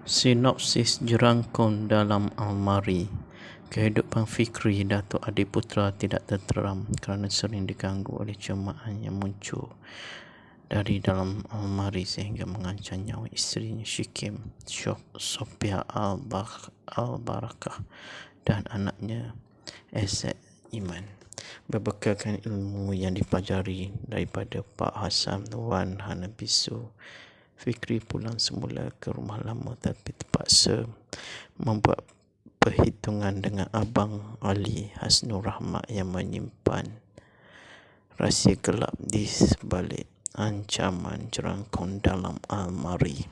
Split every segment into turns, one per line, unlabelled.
Sinopsis jerangkung dalam almari. Kehidupan Fikri Datuk Adiputra tidak tenteram kerana sering diganggu oleh cemahan yang muncul dari dalam almari sehingga mengancam nyawa isterinya Shikim, Sophia Al-Barakah dan anaknya Azad Iman. Berbekalkan ilmu yang dipelajari daripada Pak Hassan Wan Hanabisu, Fikri pulang semula ke rumah lama tapi terpaksa membuat perhitungan dengan Abang Ali Hasnur Rahmat yang menyimpan rahsia gelap di sebalik ancaman jerangkung dalam almari.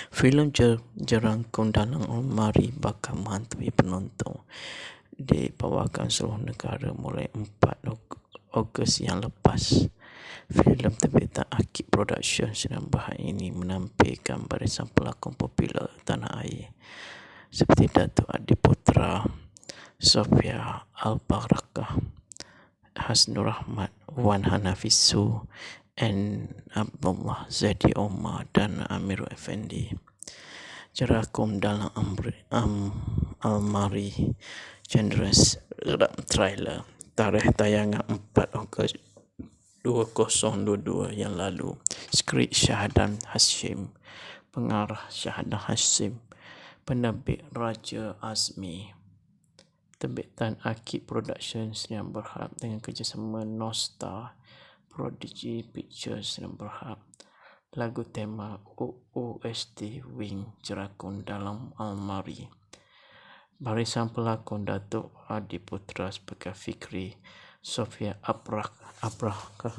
Filem Jerangkung dalam Almari bakal menghantui penonton dibawakan seluruh negara mulai 4 Ogos yang lepas. Filem terbitan Akib Productions dan bahan ini menampilkan barisan pelakon popular tanah air seperti Datuk Adiputra, Sophia Al-Barakah, Hasnur Rahmat, Wan Hanafisu, and Abdullah Zadi Omar dan Amirul Effendi. Jerangkung dalam almari Genres trailer. Tarikh tayangan 4 Ogos 2022 yang lalu. Skrip Syahadan Hashim, pengarah Syahadan Hashim, penerbit Raja Azmi. Terbitan Akib Productions yang berharap dengan kerjasama Nostar, Prodigy Pictures yang berharap. Lagu tema OST Wing Jerangkung dalam Almari. Barisan pelakon Datuk Adiputra sebagai Fikri, Sophia Al-Barakah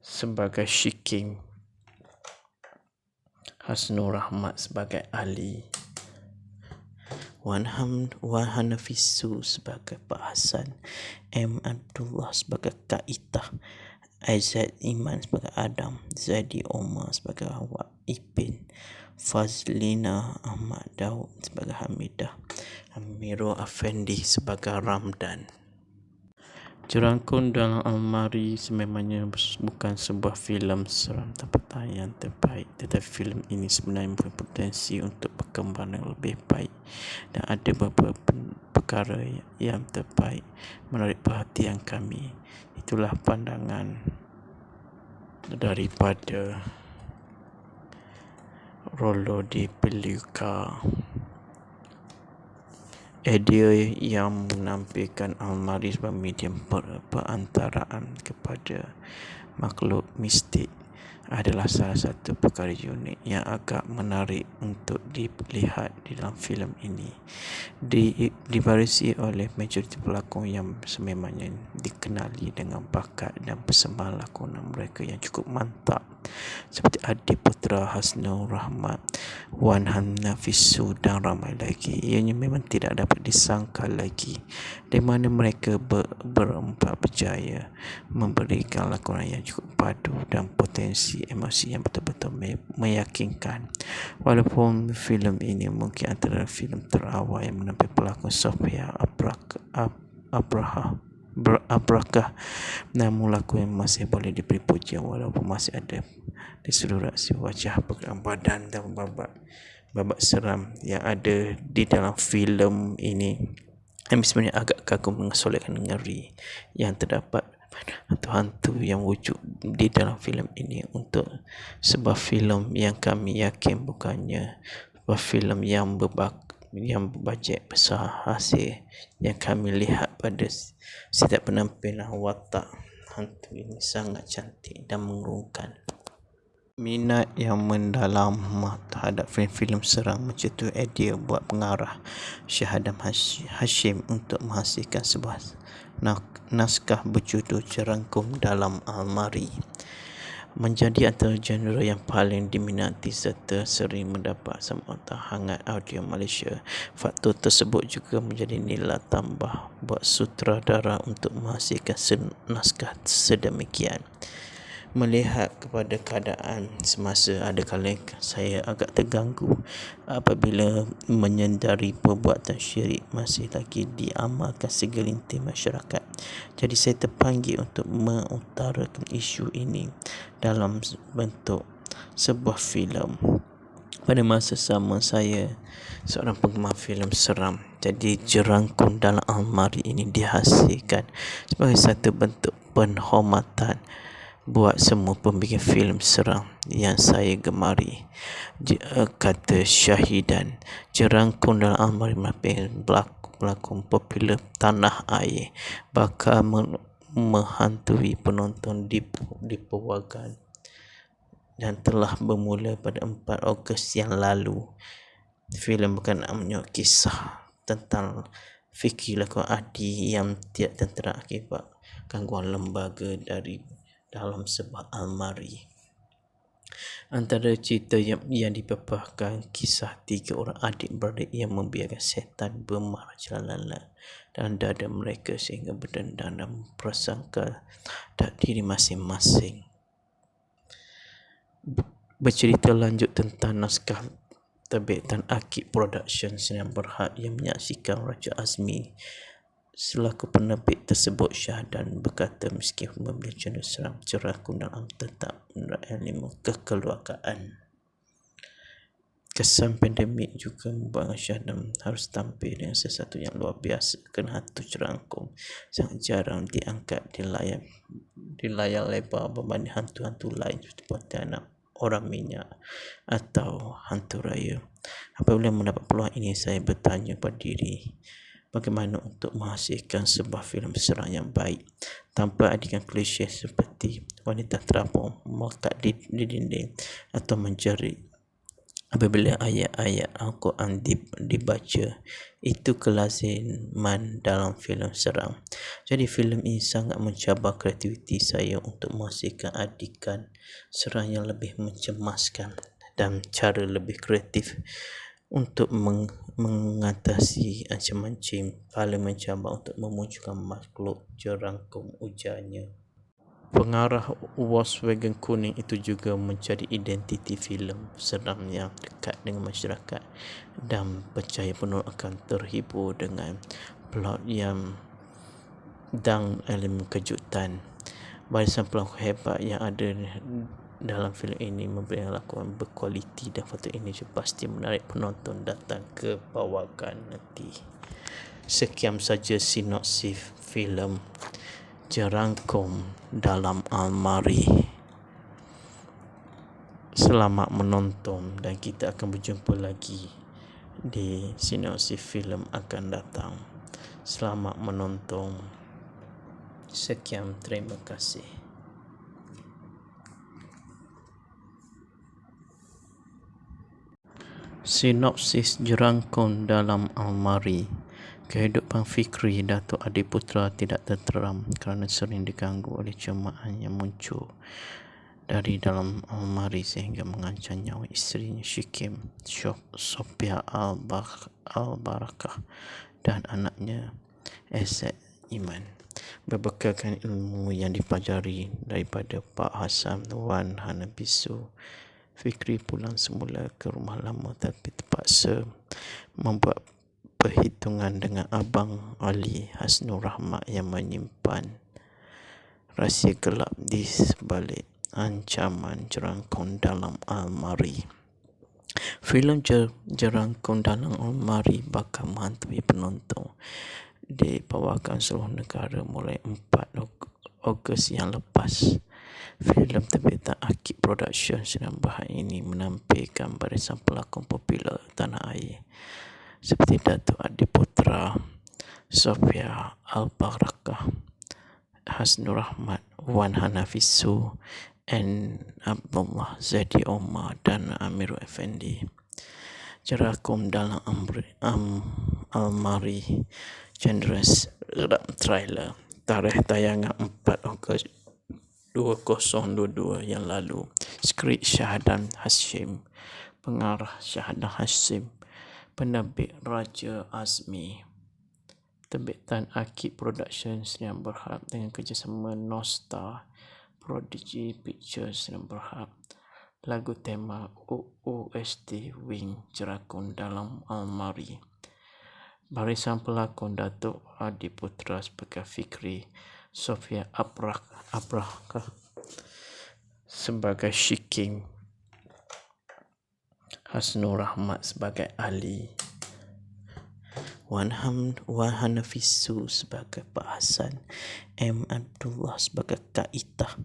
sebagai Shikim, Hasnur Rahmat sebagai Ali, Wan Hanafisu sebagai Pak Hassan, M. Abdullah sebagai Kak Itah, Azad Iman sebagai Adam, Zadi Omar sebagai Wak Ipin, Fazlina Ahmad Daud sebagai Hamidah, Amirul Effendi sebagai Ramdan. Jerangkung dalam Almari sememangnya bukan sebuah filem seram tempatan yang terbaik, tetapi filem ini sebenarnya berpotensi untuk berkembang yang lebih baik dan ada beberapa perkara yang terbaik menarik perhatian kami. Itulah pandangan daripada Rollo di Peluka. Idea yang menampilkan almari sebagai medium perantaraan kepada makhluk mistik adalah salah satu perkara unik yang agak menarik untuk dilihat di dalam filem ini. Dibarisi oleh majoriti pelakon yang sememangnya dikenali dengan bakat dan persembahan lakonan mereka yang cukup mantap, seperti Adiputra, Hasnur Rahmat, Wan Hanafisu dan ramai lagi. Ianya memang tidak dapat disangka lagi di mana mereka berempat berjaya memberikan lakonan yang cukup padu dan potensi emosi yang betul-betul meyakinkan. Walaupun filem ini mungkin antara filem terawal yang menampilkan pelakon Sophia Al-Barakah, namun lakonan masih boleh diberi pujian walaupun masih ada distorsi wajah, pergerakan badan dan babak seram yang ada di dalam filem ini. Kami sebenarnya agak kagum dengan solekan ngeri yang terdapat hantu-hantu yang wujud di dalam filem ini untuk sebuah filem yang kami yakin bukannya sebuah filem yang berbajet besar. Hasil yang kami lihat pada setiap penampilan watak hantu ini sangat cantik dan mengurungkan. Minat yang mendalam terhadap filem-filem seram mencetus idea buat pengarah Syahadan Hashim untuk menghasilkan sebuah naskah berjudul Jerangkung dalam Almari. Menjadi antara genre yang paling diminati serta sering mendapat sambutan hangat audio Malaysia. Faktor tersebut juga menjadi nilai tambah buat sutradara untuk menghasilkan naskah sedemikian. Melihat kepada keadaan semasa, ada kala saya agak terganggu apabila menyedari perbuatan syirik masih lagi diamalkan segelintir masyarakat. Jadi saya terpanggil untuk mengutarakan isu ini dalam bentuk sebuah filem. Pada masa sama saya seorang penggemar filem seram. Jadi jerangkung dalam almari ini dihasilkan sebagai satu bentuk penghormatan buat semua pembikin filem seram yang saya gemari. Kata Syahidan, jerangkung dalam almari merupakan pelakon popular tanah air bakal menghantui penonton di Purwagan dan telah bermula pada 4 Ogos yang lalu. Filem bukan menyok kisah tentang fikir lakon Adi yang tidak tentera akibat gangguan lembaga dari dalam sebuah almari. Antara cerita yang dipaparkan kisah 3 orang adik-beradik yang membiarkan setan bermerajalela dalam dada mereka sehingga berdendam dan prasangka tak diri masing-masing. Bercerita lanjut tentang naskah terbitan Akib Productions yang berhak yang menyaksikan Raja Azmi selaku penerbit tersebut. Syahadan berkata meski membeli channel seram jerangkung dalam tetap menerapkan ilmu kekeluargaan. Kesan pandemik juga membuat Syahadan harus tampil dengan sesuatu yang luar biasa kerana hantu jerangkung sangat jarang diangkat di layar lebar berbanding hantu-hantu lain seperti Pontianak, Orang Minyak atau Hantu Raya. Apabila mendapat peluang ini, saya bertanya pada diri bagaimana untuk menghasilkan sebuah filem seram yang baik tanpa adikan klise seperti wanita terapung melekat di dinding atau menjerit apabila ayat-ayat Al-Quran dibaca. Itu kelaziman dalam filem seram. Jadi filem ini sangat mencabar kreativiti saya untuk menghasilkan adikan seram yang lebih mencemaskan dan cara lebih kreatif untuk mengatasi ancaman jin paling mencabar untuk memunculkan makhluk jerangkung, ujarnya. Pengarah Volkswagen kuning itu juga menjadi identiti filem seram yang dekat dengan masyarakat dan percaya penuh akan terhibur dengan plot yang dan elemen kejutan. Barisan pelakon hebat yang ada dalam filem ini memberi lakonan berkualiti dan faktor ini pasti menarik penonton datang ke Purwagan nanti. Sekian saja sinopsis filem Jerangkung dalam Almari. Selamat menonton dan kita akan berjumpa lagi di sinopsis filem akan datang. Selamat menonton. Sekian, terima kasih. Sinopsis Jerangkung dalam Almari. Kehidupan fikri Datuk Adiputra tidak tenteram kerana sering diganggu oleh cemahan yang muncul dari dalam almari sehingga mengancam nyawa isterinya Syikim Sophia Al-Barakah dan anaknya Ezek Iman. Berbekalkan ilmu yang dipelajari daripada Pak Hassan Wan Hanabisu, Fikri pulang semula ke rumah lama tapi terpaksa membuat perhitungan dengan Abang Ali Hasnur Rahmat yang menyimpan rahsia gelap di sebalik ancaman jerangkung dalam almari. Filem Jerangkung dalam Almari bakal menghantui penonton di Purwagan seluruh negara mulai 4 Ogos yang lepas. Filem terbitan Akib Productions yang berhad ini menampilkan barisan pelakon popular tanah air seperti Datuk Adiputra, Sophia Al-Barakah, Hasnur Rahmat, Wan Hanafisu, N. Abdullah, Zadi Omar dan Amirul Effendi. Jerangkung dalam Almari Genders trailer. Tarikh tayangan 4 Ogos 2022 yang lalu. Skrip Syahadan Hashim. Pengarah Syahadan Hashim. Penerbit Raja Azmi. Terbitan Akib Productions yang berhad dengan kerjasama Nostar Prodigy Pictures yang berhad. Lagu tema OST Wing Jerangkung dalam Almari. Barisan pelakon Datuk Adiputra sebagai Fikri, Sophia Abrakah sebagai Syikim, Hasnur Rahmat sebagai Ali, Wan Hanafisu sebagai Pak Hasan, M. Abdullah sebagai Kak Itah,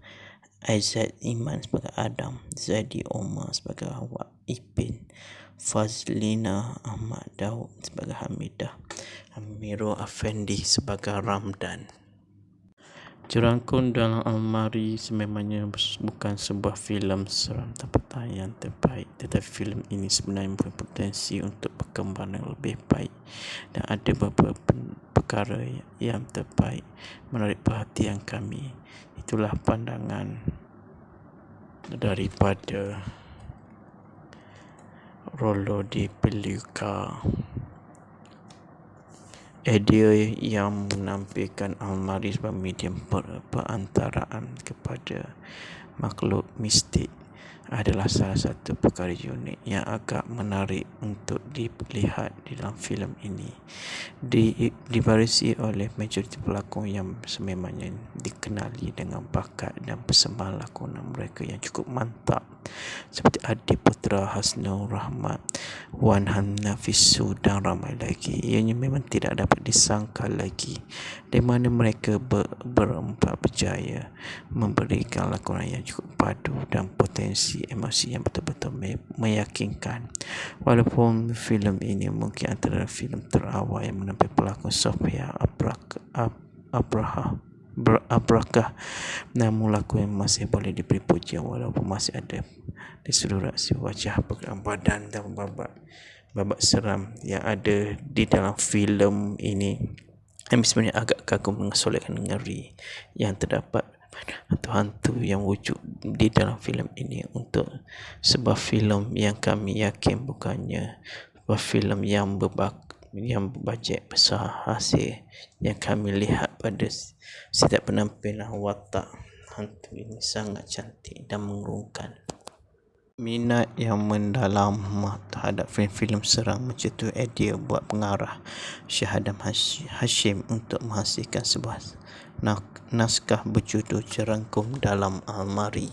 Aizat Iman sebagai Adam, Zaidi Omar sebagai Wak Ipin, Fazlina Ahmad Daud sebagai Hamidah, Amirul Afendi sebagai Ramdan. Jerangkung dalam Almari sememangnya bukan sebuah filem seram tempatan yang terbaik, tetapi filem ini sebenarnya berpotensi untuk berkembang yang lebih baik dan ada beberapa perkara yang terbaik menarik perhatian kami. Itulah pandangan daripada Rollo di Peluka. Idea yang menampilkan almari sebagai medium perantaraan kepada makhluk mistik adalah salah satu perkara unik yang agak menarik untuk dilihat di dalam filem ini. Dibarisi oleh majoriti pelakon yang sememangnya dikenali dengan bakat dan persembahan lakonan mereka yang cukup mantap, seperti Adi Putra, Hasnur Rahmat, Wan Hanafisu dan ramai lagi. Ianya memang tidak dapat disangka lagi di mana mereka berempat berjaya memberikan lakonan yang cukup padu dan potensi emosi yang betul-betul meyakinkan. Walaupun filem ini mungkin antara filem terawal yang menampilkan pelakon Sofia Abrakah, namun lakonan masih boleh diberi pujian walaupun masih ada distorsi wajah, pergerakan badan dan babak seram yang ada di dalam filem ini yang sebenarnya agak kagum mengesolekkan ngeri yang terdapat hantu-hantu yang wujud di dalam filem ini. Untuk sebuah filem yang kami yakin bukannya sebuah filem yang berbajet besar, hasil yang kami lihat pada setiap penampilan watak hantu ini sangat cantik dan mengurungkan. Minat yang mendalam terhadap filem-filem seram mencetus idea buat pengarah Shah Adam Hashim untuk menghasilkan sebuah naskah berjudul Jerangkung dalam Almari.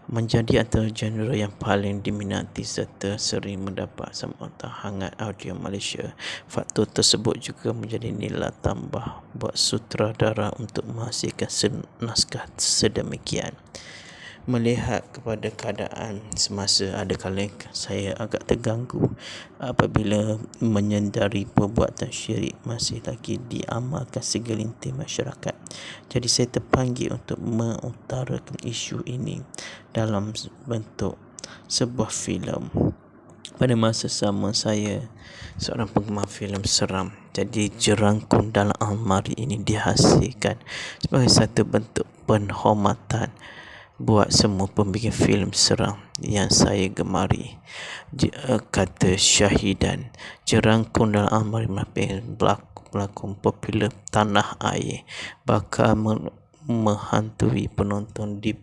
Menjadi antara genre yang paling diminati serta sering mendapat sambutan hangat audio Malaysia. Faktor tersebut juga menjadi nilai tambah buat sutradara untuk menghasilkan naskah sedemikian. Melihat kepada keadaan semasa, ada kala saya agak terganggu apabila menyedari perbuatan syirik masih lagi diamalkan segelintir masyarakat. Jadi saya terpanggil untuk mengutarakan isu ini dalam bentuk sebuah filem. Pada masa sama saya seorang penggemar filem seram, jadi Jerangkung dalam Almari ini dihasilkan sebagai satu bentuk penghormatan buat semua pembikin filem seram yang saya gemari. Kata Syahidan, Jerangkung dalam Almari menampilkan pelakon popular tanah air bakal menghantui penonton di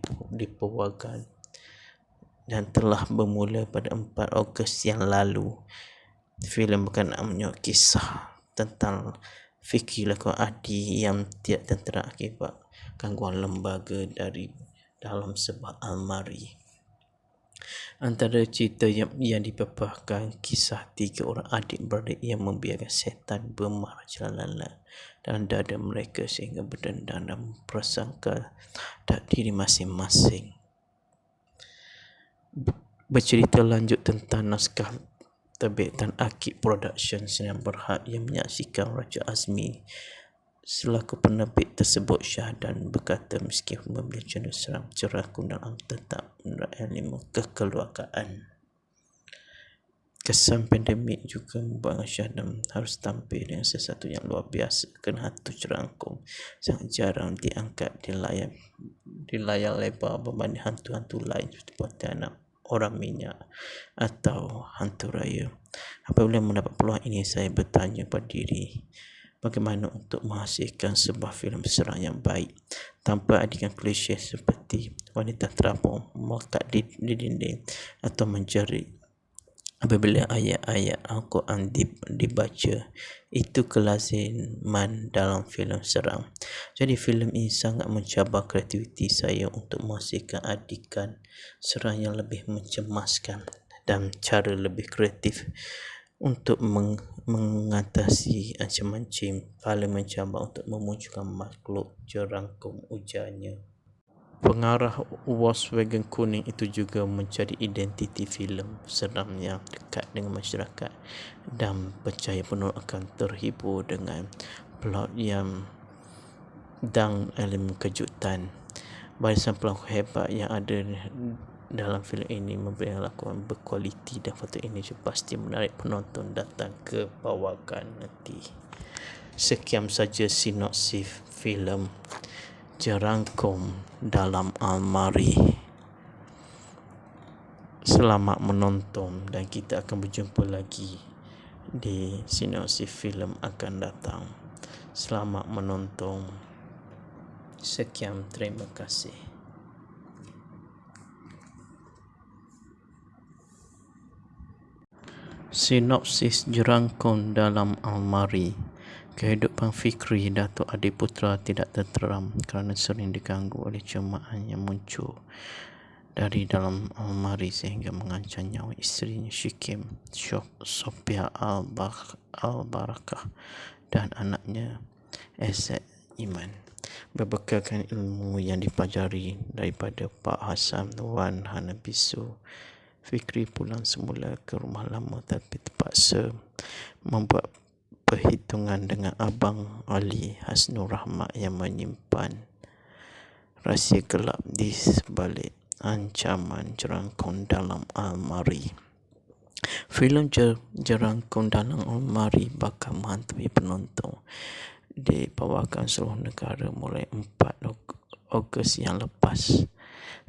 perwagan dan telah bermula pada 4 Ogos yang lalu. Filem berkenaan kisah tentang fikir lakon Adi yang tidak tentera akibat gangguan lembaga dari dalam sebuah almari. Antara cerita yang dipaparkan kisah 3 orang adik-beradik yang membiarkan setan bermarajalela dalam dada mereka sehingga berdendam dan prasangka tak diri masing-masing. Bercerita lanjut tentang naskah terbitan Akid Production Sdn Bhd yang menyaksikan Raja Azmi selaku penerbit tersebut. Shah dan berkata meskipun membeli genre seram, Jerangkung dalam tetap menerapkan ilmu kekeluargaan. Kesan pandemik juga membuat Shah dan harus tampil dengan sesuatu yang luar biasa kerana hantu Jerangkung sangat jarang diangkat di layar lebar berbanding hantu-hantu lain seperti Pontianak, Orang Minyak atau Hantu Raya. Apabila mendapat peluang ini, saya bertanya pada diri bagaimana untuk menghasilkan sebuah filem seram yang baik tanpa adegan klise seperti wanita terapung melekat di dinding atau menjerit apabila ayat-ayat Al-Quran dibaca. Itu kelaziman dalam filem seram. Jadi filem ini sangat mencabar kreativiti saya untuk menghasilkan adegan seram yang lebih mencemaskan dan cara lebih kreatif untuk mengatasi ancaman Jim. Paling mencabar untuk memunculkan makhluk jerangkung, ujarnya. Pengarah Volkswagen kuning itu juga mencari identiti filem seram yang dekat dengan masyarakat dan percaya penonton akan terhibur dengan plot yang dan elemen kejutan. Barisan pelakon hebat yang ada dalam filem ini memberi lakonan berkualiti dan faktor ini pasti menarik penonton datang ke bawakan nanti. Sekian saja sinopsis filem Jerangkung Dalam Almari. Selamat menonton dan kita akan berjumpa lagi di sinopsis filem akan datang. Selamat menonton. Sekian, terima kasih. Sinopsis Jerangkung Dalam Almari. Kehidupan Fikri, Datuk Adiputra tidak tenteram kerana sering diganggu oleh cemaan yang muncul dari dalam almari sehingga mengancam nyawa isterinya Syikim, Sophia Al-Barakah dan anaknya Azad Iman. Berbekalkan ilmu yang dipelajari daripada Pak Hassan Wan Hanabisu, Fikri pulang semula ke rumah lama tapi terpaksa membuat perhitungan dengan Abang Ali Hasnur Rahmat yang menyimpan rahsia gelap di sebalik ancaman jerangkung dalam almari. Filem Jerangkung Dalam Almari bakal menghantui penonton di bawakan seluruh negara mulai 4 Ogos yang lepas.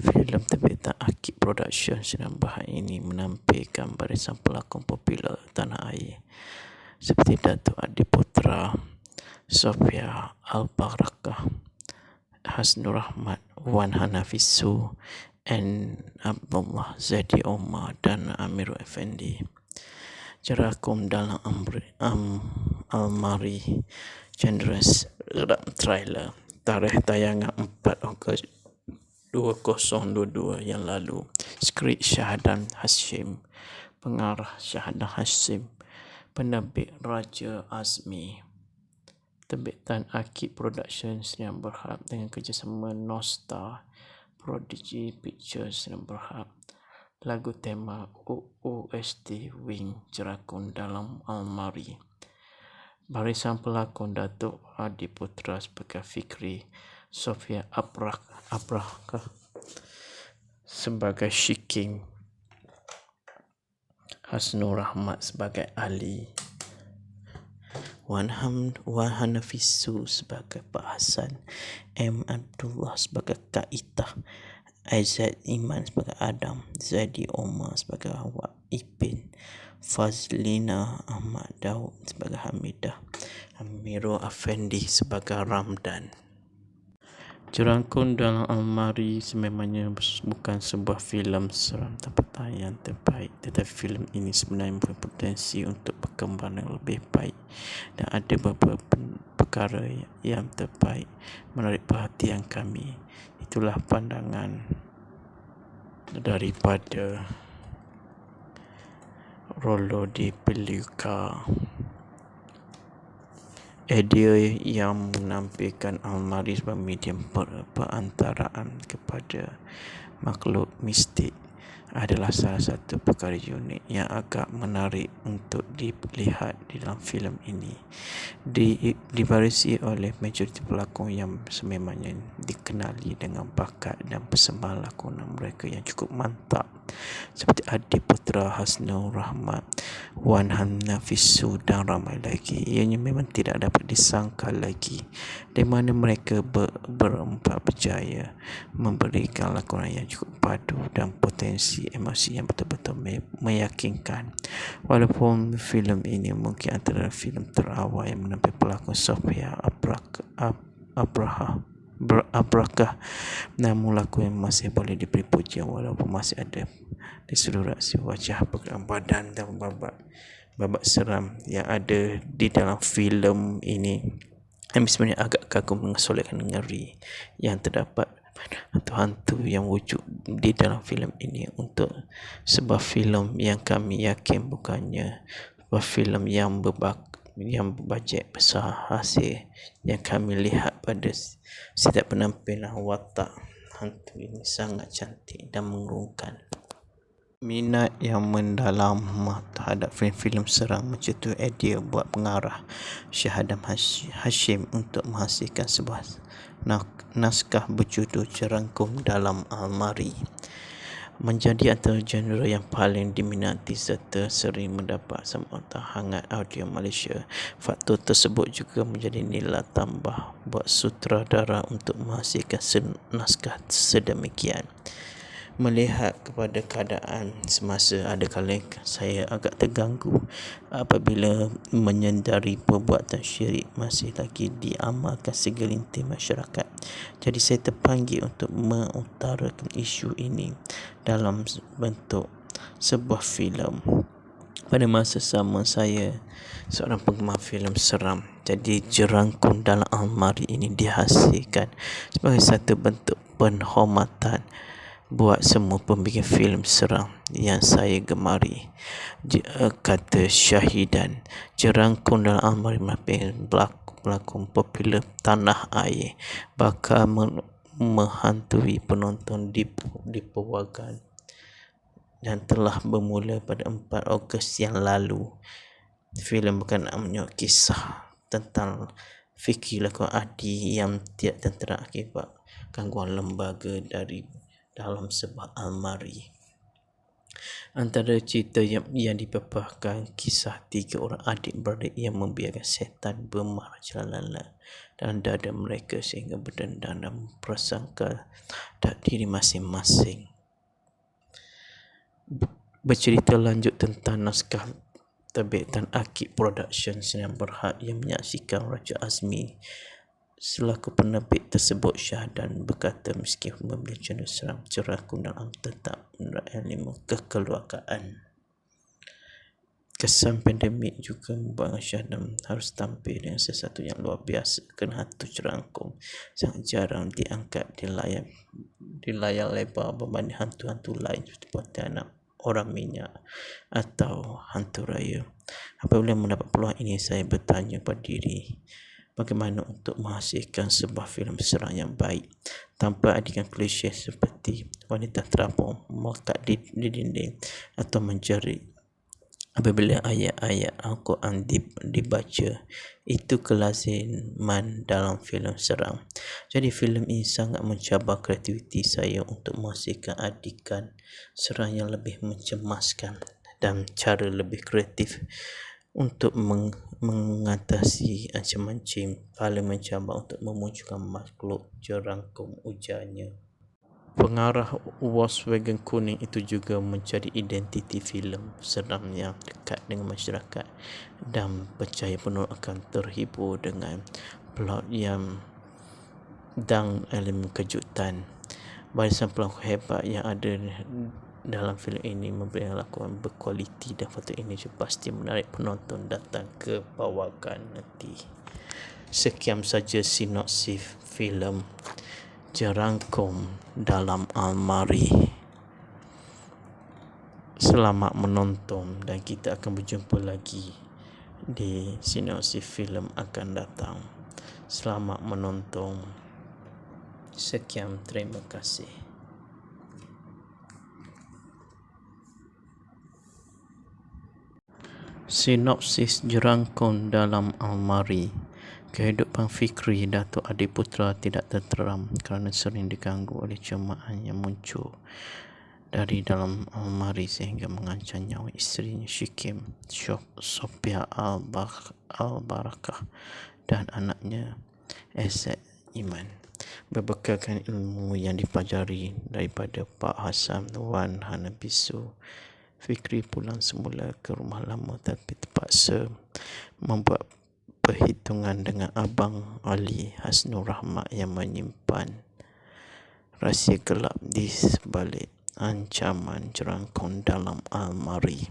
Filem terbitan Akib Productions dan bahan ini menampilkan barisan pelakon popular tanah air seperti Datuk Adiputra, Sophia Al-Barakah, Hasnur Rahmat, Wan Hanafisu, and Abdullah Zadi Omar dan Amirul Effendi. Jerangkung Dalam Almari Chandras trailer. Tarikh tayangan 4 Ogos 2022 yang lalu. Skrip Syahadan Hashim, pengarah Syahadan Hashim, penerbit Raja Azmi. Terbitan Akib Productions yang berharap dengan kerjasama Nostar Prodigy Pictures yang berharap. Lagu tema OST Wing Jerangkung Dalam Almari. Barisan pelakon Datuk Adiputra sebagai Fikri, Sophia Al-Barakah sebagai Syikim, Hasnur Rahmat sebagai Ali, Wan Hanafisu sebagai Pak Hassan, M. Abdullah sebagai Kak Itah, Azad Iman sebagai Adam, Zadi Omar sebagai Wak Ipin, Fazlina Ahmad Daud sebagai Hamidah, Amirul Effendi sebagai Ramdan. Jerangkung Dalam Almari sememangnya bukan sebuah filem seram tempatan yang terbaik, tetapi filem ini sebenarnya berpotensi untuk berkembang yang lebih baik dan ada beberapa perkara yang terbaik menarik perhatian kami. Itulah pandangan daripada Rollo di Peluka. Idea yang menampilkan almari sebagai medium perantaraan kepada makhluk mistik adalah salah satu perkara unik yang agak menarik untuk dilihat di dalam filem ini. Dibarisi oleh majoriti pelakon yang sememangnya dikenali dengan bakat dan persembahan lakonan mereka yang cukup mantap seperti Adiputra, Hasnur Rahmat, Wan Hanafisu dan ramai lagi. Ianya memang tidak dapat disangka lagi di mana mereka berempat berjaya memberikan lakonan yang cukup padu dan potensi emosi yang betul-betul meyakinkan. Walaupun filem ini mungkin antara filem terawal yang menampilkan pelakon Sophia Al-Barakah, namun lakonan yang masih boleh diberi pujian walaupun masih ada distorsi wajah, pergerakan badan dan babak seram yang ada di dalam filem ini. Kami sebenarnya agak kagum dengan solekan ngeri yang terdapat hantu-hantu yang wujud di dalam filem ini untuk sebuah filem yang kami yakin bukannya sebuah filem yang berbajet besar. Hasil yang kami lihat pada setiap penampilan watak hantu ini sangat cantik dan mengurungkan. Minat yang mendalam terhadap filem-filem seram mencetus idea buat pengarah Syahadam Hashim untuk menghasilkan sebuah naskah berjudul Jerangkung Dalam Almari. Menjadi antara genre yang paling diminati serta sering mendapat sambutan hangat audio Malaysia. Faktor tersebut juga menjadi nilai tambah buat sutradara untuk menghasilkan naskah sedemikian. Melihat kepada keadaan semasa, ada kala saya agak terganggu apabila menyedari perbuatan syirik masih lagi diamalkan segelintir masyarakat. Jadi saya terpanggil untuk mengutarakan isu ini dalam bentuk sebuah filem. Pada masa sama, saya seorang penggemar filem seram. Jadi Jerangkung Dalam Almari ini dihasilkan sebagai satu bentuk penghormatan buat semua pembikin filem seram yang saya gemari. Kata Syahidan, Jerangkung Dalam Almari pelakon popular tanah air bakal menghantui penonton di Purwagan dan telah bermula pada 4 Ogos yang lalu. Filem berkenaan kisah tentang Fikri lakon Adi yang tidak tentera akibat gangguan lembaga dari dalam sebuah almari. Antara cerita yang dipaparkan kisah 3 orang adik-beradik yang membiarkan setan bermerajalela dalam dada mereka sehingga berdendam dan prasangka tak diri masing-masing. Bercerita lanjut tentang naskah terbitan Akib Productions yang berhad yang menyaksikan Raja Azmi selaku penerbit tersebut. Syahdan berkata meski membeli genre seram, Jerangkung Dalam tetap menerapkan ilmu kekeluargaan. Kesan pandemik juga membuat Syahdan harus tampil dengan sesuatu yang luar biasa kerana hantu Jerangkung sangat jarang diangkat di layar lebar berbanding hantu-hantu lain seperti Pontianak, Orang Minyak atau Hantu Raya. Apabila mendapat peluang ini, saya bertanya pada diri bagaimana untuk menghasilkan sebuah filem seram yang baik tanpa adegan klise seperti wanita terapung melekat di dinding atau menjerit apabila ayat-ayat Al-Quran dibaca. Itu kelaziman dalam filem seram. Jadi filem ini sangat mencabar kreativiti saya untuk menghasilkan adegan seram yang lebih mencemaskan dan cara lebih kreatif untuk mengatasi ancaman jin paling mencabar untuk memunculkan makhluk jerangkung, ujarnya. Pengarah Volkswagen Kuning itu juga menjadi identiti filem seram yang dekat dengan masyarakat dan percaya penuh akan terhibur dengan plot yang dan elemen kejutan. Barisan pelakon hebat yang ada dalam filem ini memberi lakonan berkualiti dan faktor ini pasti menarik penonton datang ke Purwagan nanti. Sekian saja sinopsis filem Jerangkung Dalam Almari. Selamat menonton dan kita akan berjumpa lagi di sinopsis filem akan datang. Selamat menonton. Sekian, terima kasih. Sinopsis Jerangkung Dalam Almari. Kehidupan Fikri, Datuk Adiputra tidak tenteram kerana sering diganggu oleh cemahan yang muncul dari dalam almari sehingga mengancam nyawa isterinya Syikim, Sophia Al-Barakah dan anaknya Ezek Iman. Berbekalkan ilmu yang dipelajari daripada Pak Hassan Wan Hanabisu, Fikri pulang semula ke rumah lama tapi terpaksa membuat perhitungan dengan Abang Ali Hasnur Rahmat yang menyimpan rahsia gelap di sebalik ancaman Jerangkung Dalam Almari.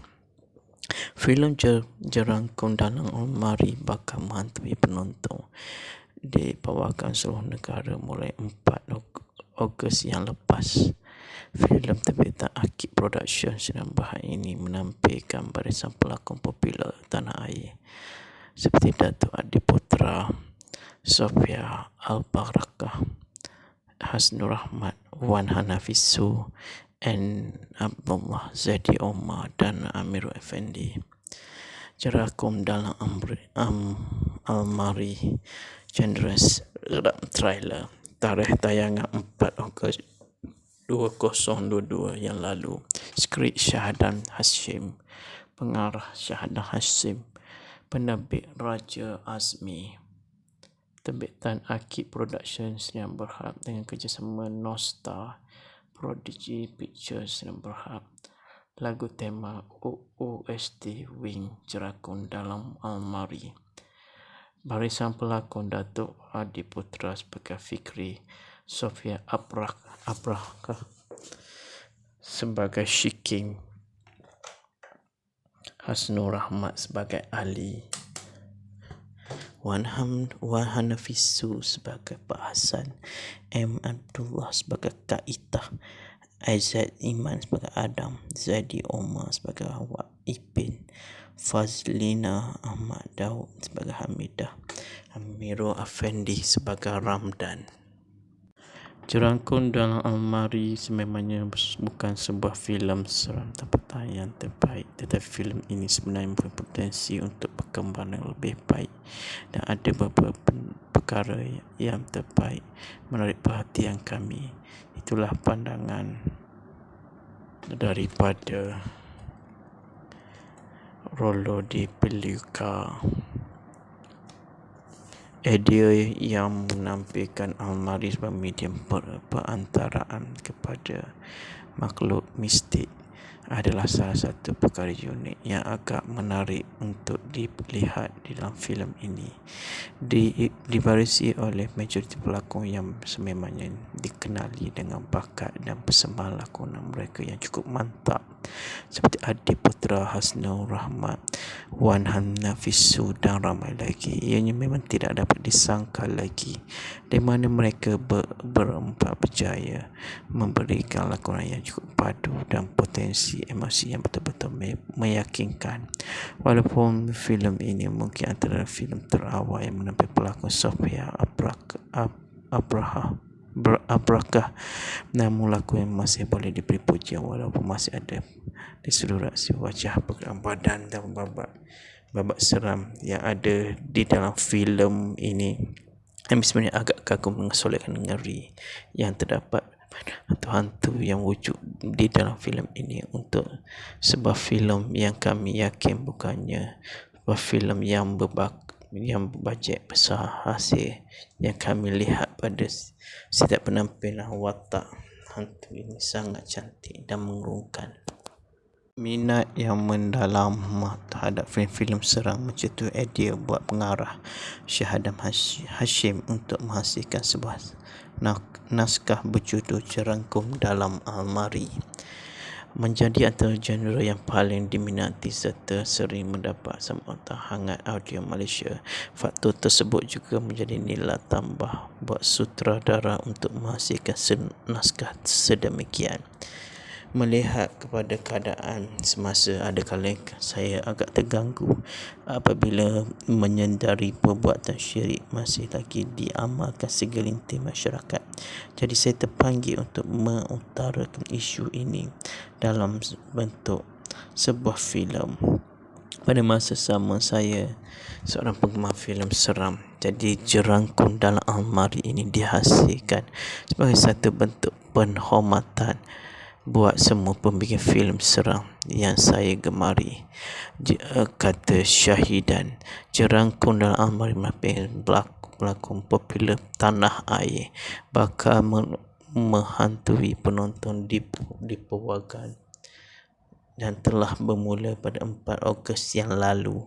Filem Jerangkung Dalam Almari bakal menghantui penonton di Purwagan seluruh negara mulai 4 Ogos yang lepas. Filem terbitan Akib Production Sinar Bahar ini menampilkan barisan pelakon popular tanah air seperti Datuk Adi Putra, Sofia Al-Barakah, Hasnur Rahmat, Wan Hanafisu, N. Abdullah, Zaidi Omar dan Amirul Effendi. Jerakum dalam Almari Chandras trailer. Tarikh tayangan 4 Ogos 2022 yang lalu. Skrip Syahadan Hashim, pengarah Syahadan Hashim, penerbit Raja Azmi. Terbitan Akib Productions yang berhad dengan kerjasama Nostar Prodigy Pictures yang berhad. Lagu tema OST Wing Jerakun dalam Almari. Barisan pelakon Datuk Adi Putra sebagai Fikri, Sofia Abrakah sebagai Shiking, Hasnur Rahmat sebagai Ali, Wan Hanafisu sebagai Pak Hasan, M. Abdullah sebagai Kak Itah, Aizat Iman sebagai Adam, Zaidi Omar sebagai Wak Ipin, Fazlina Ahmad Daud sebagai Hamidah, Amirul Effendi sebagai Ramdan. Jerangkung dalam Almari sememangnya bukan sebuah filem seram tempatan yang terbaik, tetapi filem ini sebenarnya berpotensi untuk perkembangan yang lebih baik dan ada beberapa perkara yang terbaik menarik perhatian kami. Itulah pandangan daripada Rollo di Peluka. Idea yang menampilkan almari sebagai medium perantaraan kepada makhluk mistik adalah salah satu perkara unik yang agak menarik untuk dilihat di dalam filem ini. Dibarisi oleh majoriti pelakon yang sememangnya dikenali dengan bakat dan persembahan lakonan mereka yang cukup mantap, seperti Adi Putra, Hasnur Rahmat, Wan Hanafisu dan ramai lagi. Ianya memang tidak dapat disangka lagi di mana mereka berempat berjaya memberikan lakonan yang cukup padu dan potensi emosi yang betul-betul meyakinkan. Walaupun filem ini mungkin antara filem terawal yang menampilkan pelakon Sofia Abrakah, namun laku yang masih boleh diberi pujian walaupun masih ada distorsi wajah, pergerakan badan dan babak seram yang ada di dalam filem ini yang sebenarnya agak kagum mengesolekkan ngeri yang terdapat hantu-hantu yang wujud di dalam filem ini. Untuk sebuah filem yang kami yakin bukannya sebuah filem yang berbajet besar, hasil yang kami lihat pada setiap penampilan watak hantu ini sangat cantik dan mengurungkan. Minat yang mendalam terhadap filem-filem seram mencetus idea buat pengarah Syahadan Hashim untuk menghasilkan sebuah naskah berjudul Jerangkung dalam Almari. Menjadi antara genre yang paling diminati serta sering mendapat sambutan hangat audio Malaysia. Faktor tersebut juga menjadi nilai tambah buat sutradara untuk menghasilkan naskah sedemikian. Melihat kepada keadaan semasa, ada kala saya agak terganggu apabila menyedari perbuatan syirik masih lagi diamalkan segelintir masyarakat. Jadi saya terpanggil untuk mengutarakan isu ini dalam bentuk sebuah filem. Pada masa sama saya seorang penggemar filem seram, jadi Jerangkung dalam Almari ini dihasilkan sebagai satu bentuk penghormatan buat semua pembikin filem seram yang saya gemari. Kata Syahidan, Jerangkung dalam Almari menampilkan pelakon popular tanah air bakal menghantui penonton di perwagan dan telah bermula pada 4 Ogos yang lalu.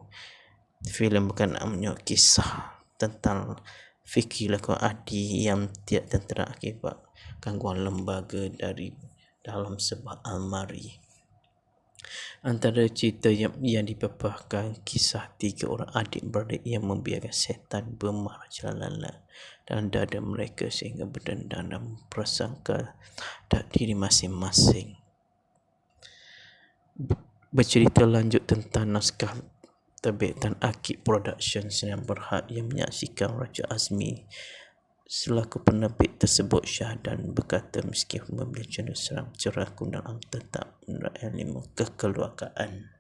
Filem berkenaan kisah tentang Fikri lakon Adi yang tidak tertera akibat gangguan lembaga dari dalam sebuah almari. Antara cerita yang dipaparkan kisah 3 orang adik-beradik yang membiarkan setan bermarajalela dan dada mereka sehingga berdendam dan prasangka tak diri masing-masing. Bercerita lanjut tentang naskah terbitan Akib Productions yang berhak yang menyaksikan Raja Azmi selaku penerbit tersebut. Syahdan berkata meski membeli channel seram Cerakun dalam tetap menerapkan ilmu kekeluargaan.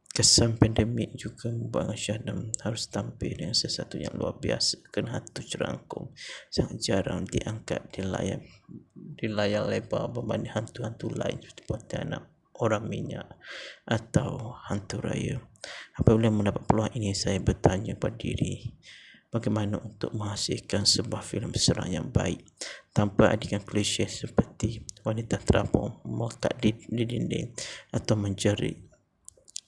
Kesan pandemik juga membuat Syahdan harus tampil dengan sesuatu yang luar biasa kerana hantu Cerangkum sangat jarang diangkat di layar lebar berbanding hantu-hantu lain seperti Pontianak, Orang Minyak atau Hantu Raya. Apabila mendapat peluang ini, saya bertanya pada diri bagaimana untuk menghasilkan sebuah filem seram yang baik tanpa adegan klise seperti wanita terapung melekat di dinding atau menjerit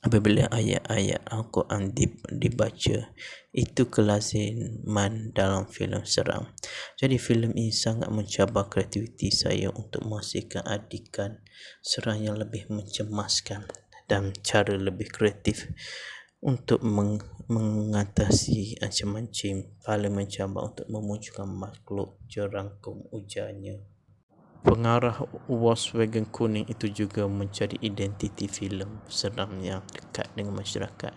apabila ayat-ayat Al-Quran dibaca. Itu kelaziman dalam filem seram. Jadi filem ini sangat mencabar kreativiti saya untuk menghasilkan adegan seram yang lebih mencemaskan dan cara lebih kreatif untuk mengatasi ancaman jin paling mencabar untuk memunculkan makhluk Cerangkum, ujarnya. Pengarah Volkswagen kuning itu juga mencari identiti filem seram yang dekat dengan masyarakat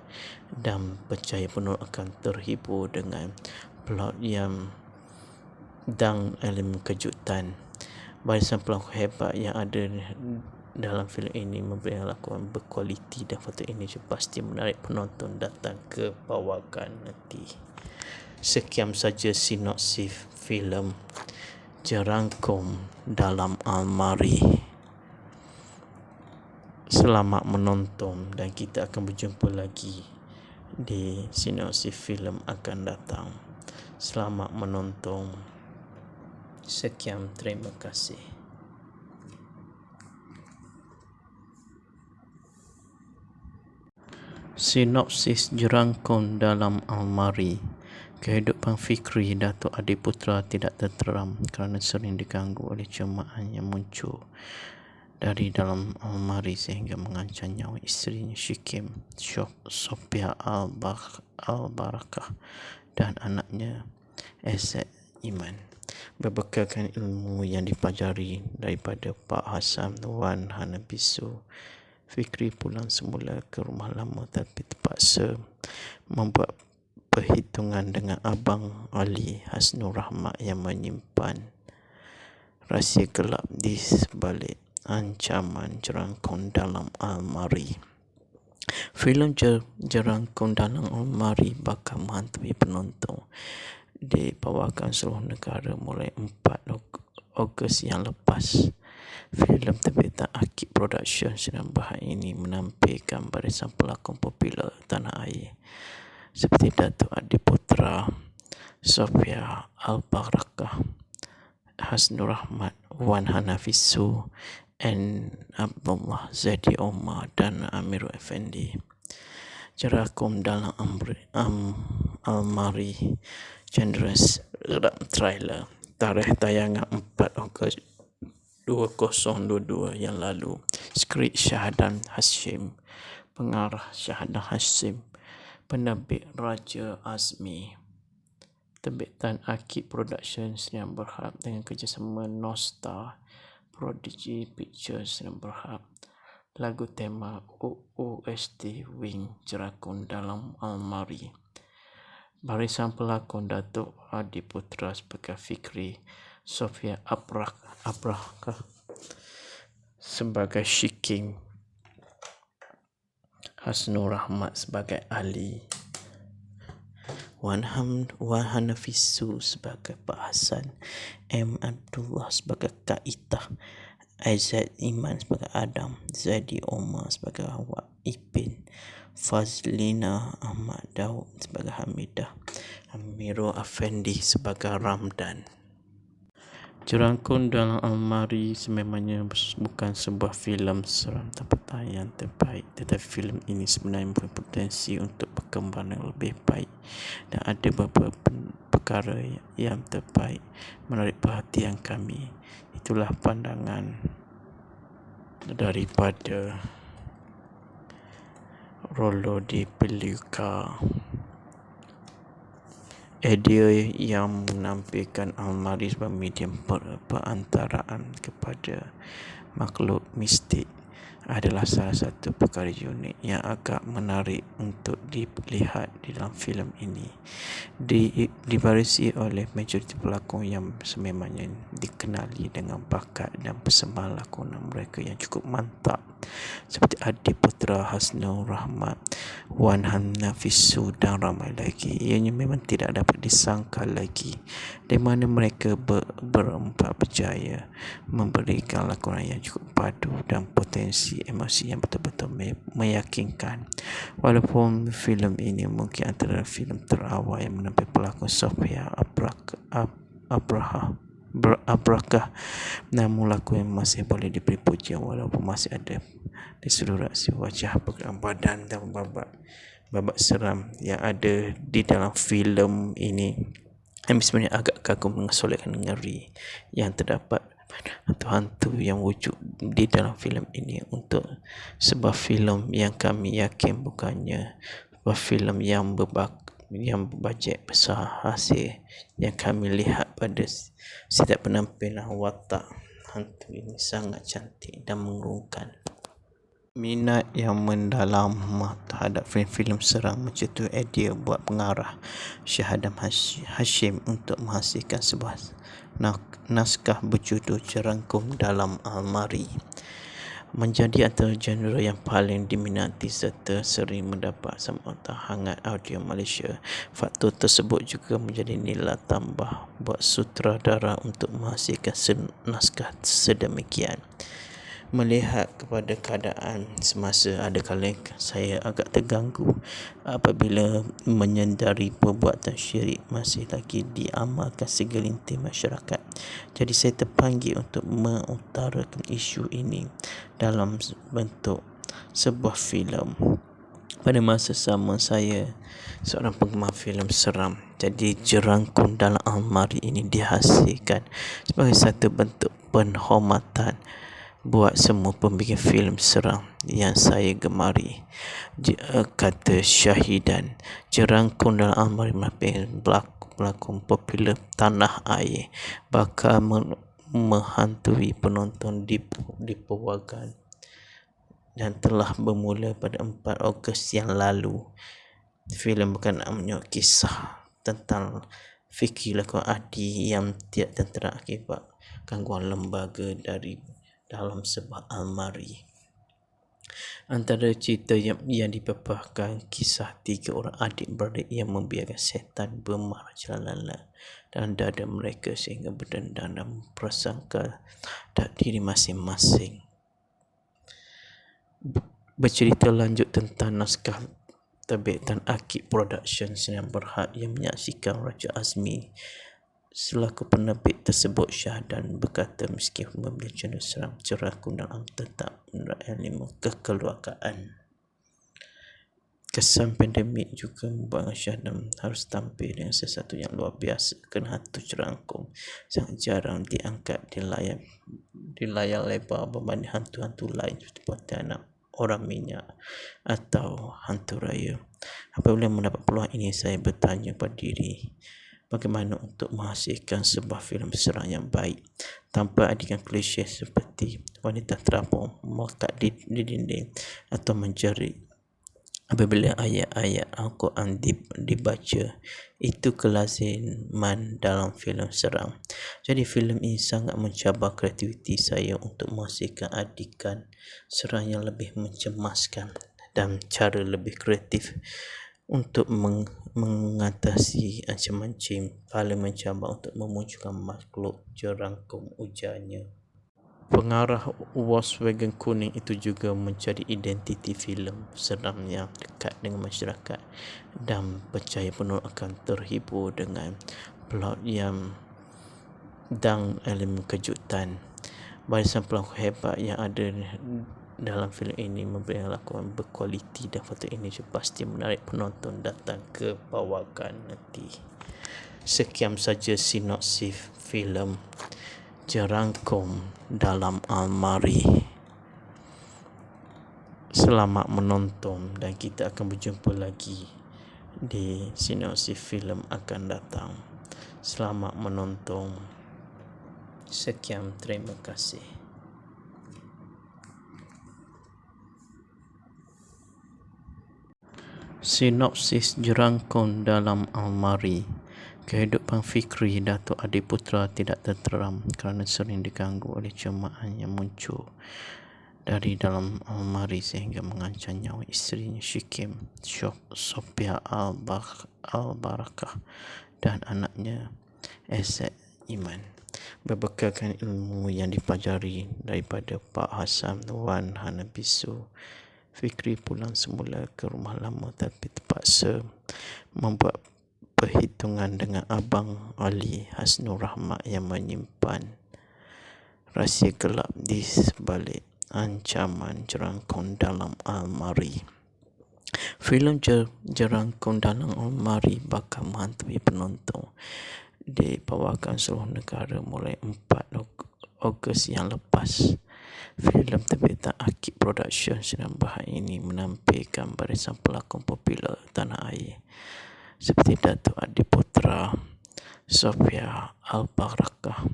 dan percaya penuh akan terhibur dengan plot yang dan elemen kejutan. Barisan pelakon hebat yang ada dalam filem ini memberikan lakonan berkualiti dan foto ini pasti menarik penonton datang ke bawakan nanti. Sekian saja sinopsis filem Cerangkum dalam Almari. Selamat menonton dan kita akan berjumpa lagi di sinopsis filem akan datang. Selamat menonton. Sekian, terima kasih. Sinopsis Cerangkum dalam Almari. Kehidupan fikri Datuk Adiputra tidak tenteram kerana sering diganggu oleh cemahan yang muncul dari dalam almari sehingga mengancam nyawa isterinya Syikim, Sophia Al-Barakah dan anaknya Azad Iman. Berbekalkan ilmu yang dipelajari daripada Pak Hassan Wan Hanabisu, Fikri pulang semula ke rumah lama tapi terpaksa membuat perhitungan dengan Abang Ali Hasnur Rahmat yang menyimpan rahsia gelap di sebalik ancaman Cerangkum dalam Almari. Filem Cerangkum dalam Almari bakal menghantui penonton di bawakan seluruh negara mulai 4 Ogos yang lepas. Filem terbitan Akib Productions yang berhad ini menampilkan barisan pelakon popular tanah air seperti Datuk Adiputra, Sophia Al-Barakah, Hasnur Rahmat, Wan Hanafisu, N. Abdullah, Zadi Omar dan Amirul Effendi. Cerangkum dalam Almari Chandras trailer. Tarikh tayangan 4 Ogos 2022 yang lalu. Skrip Syahdan Hashim. Pengarah Syahdan Hashim. Penerbit Raja Azmi. Terbitan Akib Productions yang berhad dengan kerjasama Nostar Prodigy Pictures yang berhad. Lagu tema OST Wing Cerangkum dalam Almari. Barisan pelakon Datuk Adiputra sebagai Fikri, Sophia Abrakah sebagai Syikim, Hasnur Rahmat sebagai Ali, Wan Hanafisu sebagai Pak Hassan, M. Abdullah sebagai Kak Itah, Azad Iman sebagai Adam, Zadi Omar sebagai Awak Ipin, Fazlina Ahmad Daud sebagai Hamidah, Amirul Effendi sebagai Ramdan. Cerangkum dalam Almari sememangnya bukan sebuah filem seram tempatan yang terbaik, tetapi filem ini sebenarnya berpotensi untuk berkembang yang lebih baik dan ada beberapa perkara yang terbaik menarik perhatian kami. Itulah pandangan daripada Rolo di Peluka. idea yang menampilkan almari sebagai medium perantaraan kepada makhluk mistik adalah salah satu perkara unik yang agak menarik untuk dilihat di dalam filem ini. Dibarisi oleh majoriti pelakon yang sememangnya dikenali dengan bakat dan persembahan lakonan mereka yang cukup mantap, seperti Adi Putra, Hasnul Rahmat, Wan Hanafisu dan ramai lagi. Ianya memang tidak dapat disangka lagi di mana mereka berempat berjaya memberikan lakonan yang cukup padu dan potensi emosi yang betul-betul meyakinkan. Walaupun filem ini mungkin antara filem terawal yang menampilkan pelakon Sofia Abrakah, namun lakonan yang masih boleh diberi pujian walaupun masih ada di seluruh aksi wajah, pergerakan badan dan babak seram yang ada di dalam filem ini. Kami sebenarnya agak kagum mengesolekkan ngeri yang terdapat hantu-hantu yang wujud di dalam filem ini untuk sebuah filem yang kami yakin bukannya sebuah filem yang berbajet besar. Hasil yang kami lihat pada setiap penampilan watak hantu ini sangat cantik dan mengurungkan. Minat yang mendalam terhadap filem-filem seram mencetus idea buat pengarah Syahadam Hashim untuk menghasilkan sebuah naskah berjudul Jerangkum Dalam Almari. Menjadi antara genre yang paling diminati serta sering mendapat sambutan hangat audio Malaysia. Faktor tersebut juga menjadi nilai tambah buat sutradara untuk menghasilkan naskah sedemikian. Melihat kepada keadaan semasa, ada kala saya agak terganggu apabila menyedari perbuatan syirik masih lagi diamalkan segelintir masyarakat. Jadi saya terpanggil untuk mengutarakan isu ini dalam bentuk sebuah filem. Pada masa sama, saya seorang penggemar filem seram. Jadi Jerangkum Dalam Almari ini dihasilkan sebagai satu bentuk penghormatan buat semua pembikin filem seram yang saya gemari. Kata Syahidan, Jerangkum Dalam Almari pelakon popular tanah air bakal menghantui penonton di perwagan dan telah bermula pada 4 Ogos yang lalu. Filem berkenaan menyokong kisah tentang Fikri lakon Adi yang tidak tentera akibat gangguan lembaga dari dalam sebuah almari. Antara cerita yang dipaparkan kisah 3 orang adik-beradik yang membiarkan setan bermerajalela dalam dada mereka sehingga berdendam dan prasangka tak diri masing-masing. Bercerita lanjut tentang naskah terbitan Akib Productions yang Berhad yang menyaksikan Raja Azmi selaku penerbit tersebut. Syahdan berkata meskipun membeli genre seram, Jerangkum Dalam tetap menerapkan ilmu kekeluargaan. Kesan pandemik juga membuat Syahdan harus tampil dengan sesuatu yang luar biasa kerana hantu Jerangkum sangat jarang diangkat di layar lebar berbanding hantu-hantu lain seperti Pontianak, Orang Minyak atau Hantu Raya. Apabila mendapat peluang ini, saya bertanya pada diri bagaimana untuk menghasilkan sebuah filem seram yang baik tanpa adegan klise seperti wanita terapung melekat di dinding atau menjerit apabila ayat-ayat Al-Quran dibaca. Itu kelaziman dalam filem seram. Jadi filem ini sangat mencabar kreativiti saya untuk menghasilkan adegan seram yang lebih mencemaskan dan cara lebih kreatif untuk mengatasi ancaman jin paling mencabar untuk memunculkan makhluk Jerangkum, ujarnya. Pengarah Volkswagen Kuning itu juga menjadi identiti filem seram yang dekat dengan masyarakat dan percaya penuh akan terhibur dengan plot yang dan elemen kejutan. Barisan pelakon hebat yang ada dalam filem ini memberikan lakonan berkualiti dan faktor ini pasti menarik penonton datang ke bawakan nanti. Sekian saja sinopsis filem Jerangkum Dalam Almari. Selamat menonton dan kita akan berjumpa lagi di sinopsis filem akan datang. Selamat menonton. Sekian, terima kasih. Sinopsis Jerangkung dalam Almari. Kehidupan fikri Datuk Adiputra tidak tenteram kerana sering diganggu oleh cemahan yang muncul dari dalam almari sehingga mengancam nyawa isterinya Shikim, Sophia Al-Barakah dan anaknya Azad Iman. Berbekalkan ilmu yang dipelajari daripada Pak Hassan Wan Hanabisu, Fikri pulang semula ke rumah lama tapi terpaksa membuat perhitungan dengan Abang Ali Hasnur Rahmat yang menyimpan rahsia gelap di sebalik ancaman jerangkung dalam almari. Filem Jerangkung dalam Almari bakal menghantui penonton dibawakan seluruh negara mulai 4 Ogos yang lepas. Filem terbitan Akib Productions dan bahan ini menampilkan barisan pelakon popular tanah air seperti Datuk Adiputra, Sophia Al-Barakah,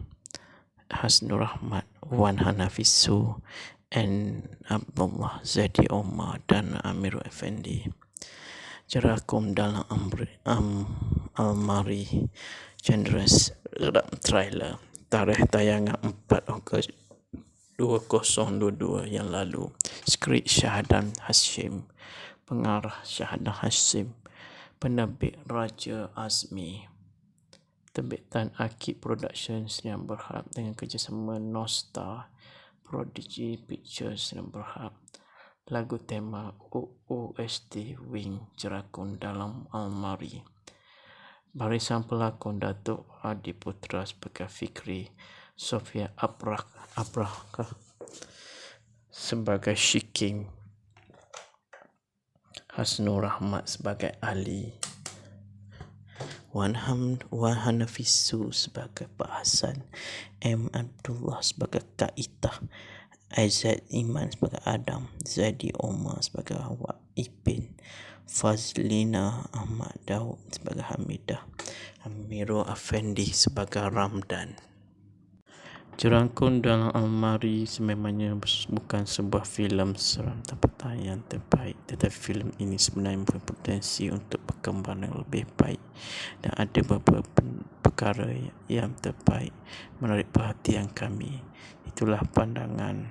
Hasnur Rahmat, Wan Hanafisu, and Abdullah Zadi Omar dan Amirul Effendi. Jerangkung dalam Almari Genres trailer. Tarikh tayangan 4 Ogos 2022 yang lalu. Skrip Syahadan Hashim, pengarah Syahadan Hashim, penerbit Raja Azmi. Terbitan Akib Productions yang berhad dengan kerjasama Nostar, Prodigy Pictures yang berhad. Lagu tema OST Wing Jerangkung dalam Almari. Barisan pelakon Datuk Adiputra sebagai Fikri, Sophia Abrakah sebagai Shikim, Hasnur Rahmat sebagai Ali, Wan Hanafisu sebagai Pak Hassan, M. Abdullah sebagai Kak Itah, Azad Iman sebagai Adam, Zadi Omar sebagai Wak Ipin, Fazlina Ahmad Daud sebagai Hamidah, Amirul Effendi sebagai Ramdan. Jerangkung dalam Almari sememangnya bukan sebuah filem seram tempatan yang terbaik, tetapi filem ini sebenarnya berpotensi untuk berkembang yang lebih baik dan ada beberapa perkara yang terbaik menarik perhatian kami. Itulah pandangan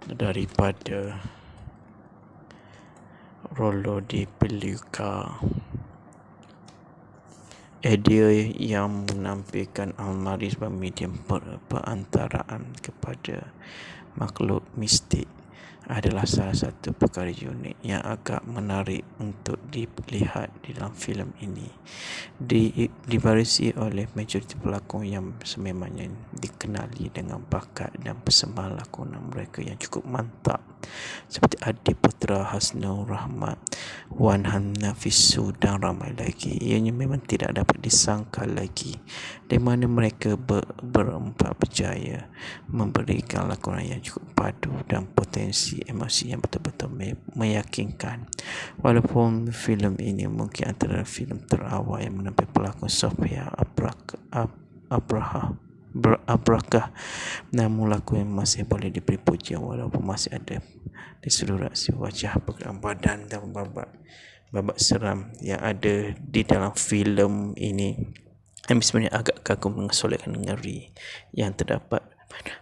daripada Rollo di Peluka. Idea yang menampilkan almari sebagai medium perantaraan kepada makhluk mistik adalah salah satu perkara unik yang agak menarik untuk dilihat di dalam filem ini. Dibarisi oleh majoriti pelakon yang sememangnya dikenali dengan bakat dan persembahan lakonan mereka yang cukup mantap, seperti Adiputra, Hasnur Rahmat, Wan Hanafisu dan ramai lagi. Ianya memang tidak dapat disangka lagi di mana mereka berempat berjaya memberikan lakonan yang cukup padu dan potensi emosi yang betul-betul meyakinkan. Walaupun filem ini mungkin antara filem terawal yang menampilkan pelakon Sophia Abrakah, namun lakonan masih boleh diberi pujian walaupun masih ada distorsi wajah, pergerakan badan dan babak seram yang ada di dalam filem ini yang sebenarnya agak kagum mengesolkan ngeri yang terdapat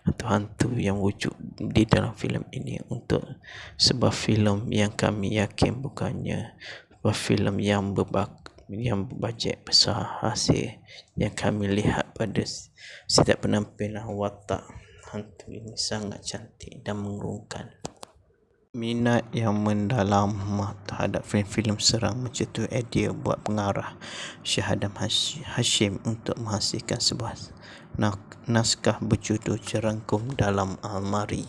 hantu-hantu yang wujud di dalam filem ini. Untuk sebuah filem yang kami yakin bukannya sebuah filem yang berbajet besar, hasil yang kami lihat pada setiap penampilan watak hantu ini sangat cantik dan mengurungkan. Minat yang mendalam terhadap filem-filem seram mencetus idea buat pengarah Syahadan Hashim untuk menghasilkan sebuah naskah berjudul Jerangkung dalam Almari.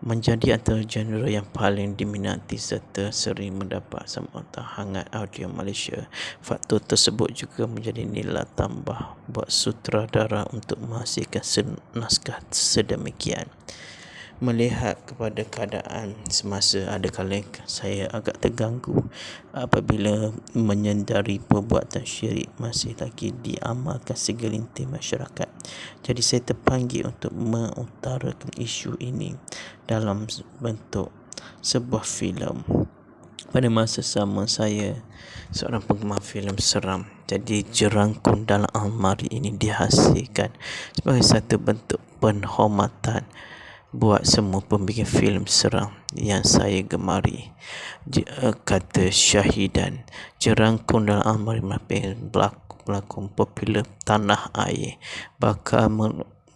Menjadi antara genre yang paling diminati serta sering mendapat sambutan hangat audio Malaysia. Faktor tersebut juga menjadi nilai tambah buat sutradara untuk menghasilkan naskah sedemikian. Melihat kepada keadaan semasa, ada kala saya agak terganggu apabila menyedari perbuatan syirik masih lagi diamalkan segelintir masyarakat. Jadi saya terpanggil untuk mengutarakan isu ini dalam bentuk sebuah filem. Pada masa sama, saya seorang penggemar filem seram. Jadi Jerangkung Dalam Almari ini dihasilkan sebagai satu bentuk penghormatan buat semua pembikin filem seram yang saya gemari. Kata Syahidan, Jerangkung Dalam Almari merupakan pelakon popular tanah air bakal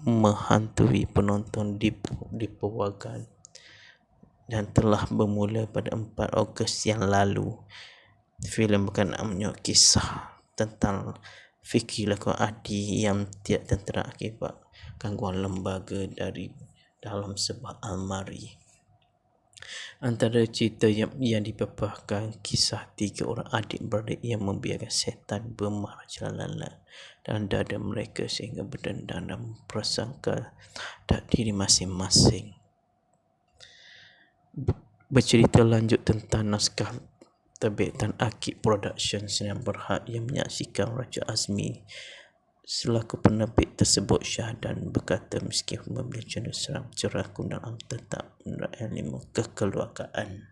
menghantui penonton di perwagan dan telah bermula pada 4 Ogos yang lalu. Filem berkenaan kisah tentang Fikri lakon Adi yang tidak tentera akibat gangguan lembaga dari dalam sebuah almari. Antara cerita yang dipaparkan kisah 3 orang adik-beradik yang membiarkan setan bermarajalela dalam dada mereka sehingga berdendam dan prasangka tak diri masing-masing. Bercerita lanjut tentang naskah terbitan Akib Productions yang berhak yang menyaksikan Raja Azmi selaku penerbit tersebut. Syahadan berkata meski membeli channel seram Jerangkung Dalam tetap menerapkan ilmu kekeluargaan.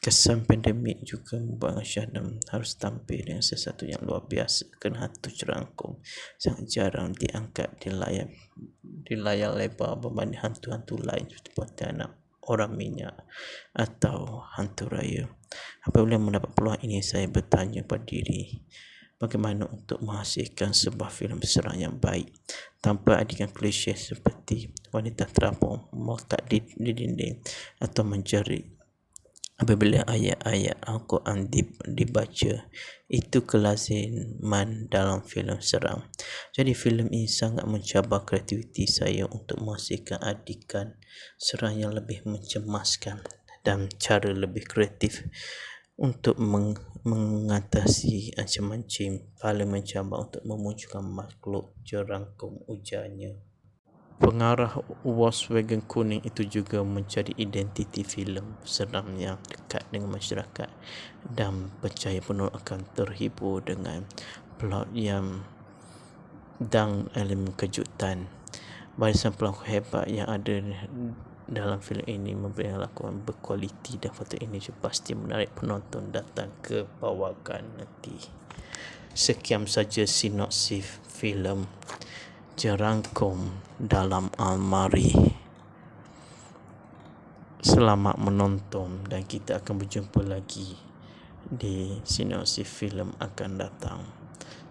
Kesan pandemik juga membuat Syahadan harus tampil dengan sesuatu yang luar biasa kerana hantu Jerangkung sangat jarang diangkat di layar lebar berbanding hantu-hantu lain seperti Pontianak, Orang Minyak atau Hantu Raya. Apabila mendapat peluang ini, saya bertanya pada diri, bagaimana untuk menghasilkan sebuah filem seram yang baik tanpa adikan klise seperti wanita terapung melekat di dinding atau menjerit apabila ayat-ayat Al-Quran dibaca. Itu kelaziman dalam filem seram. Jadi filem ini sangat mencabar kreativiti saya untuk menghasilkan adikan seram yang lebih mencemaskan dan cara lebih kreatif untuk mengatasi ancaman jin paling mencabar untuk memunculkan makhluk Jerangkung, ujarnya. Pengarah Volkswagen kuning itu juga mencari identiti filem seram yang dekat dengan masyarakat dan percaya penuh akan terhibur dengan plot yang dan elemen kejutan. Barisan pelakon hebat yang ada dalam filem ini memberikan lakonan berkualiti dan foto ini pasti menarik penonton datang ke bawakan nanti. Sekian saja sinopsis filem Jerangkung Dalam Almari. Selamat menonton dan kita akan berjumpa lagi di sinopsis filem akan datang.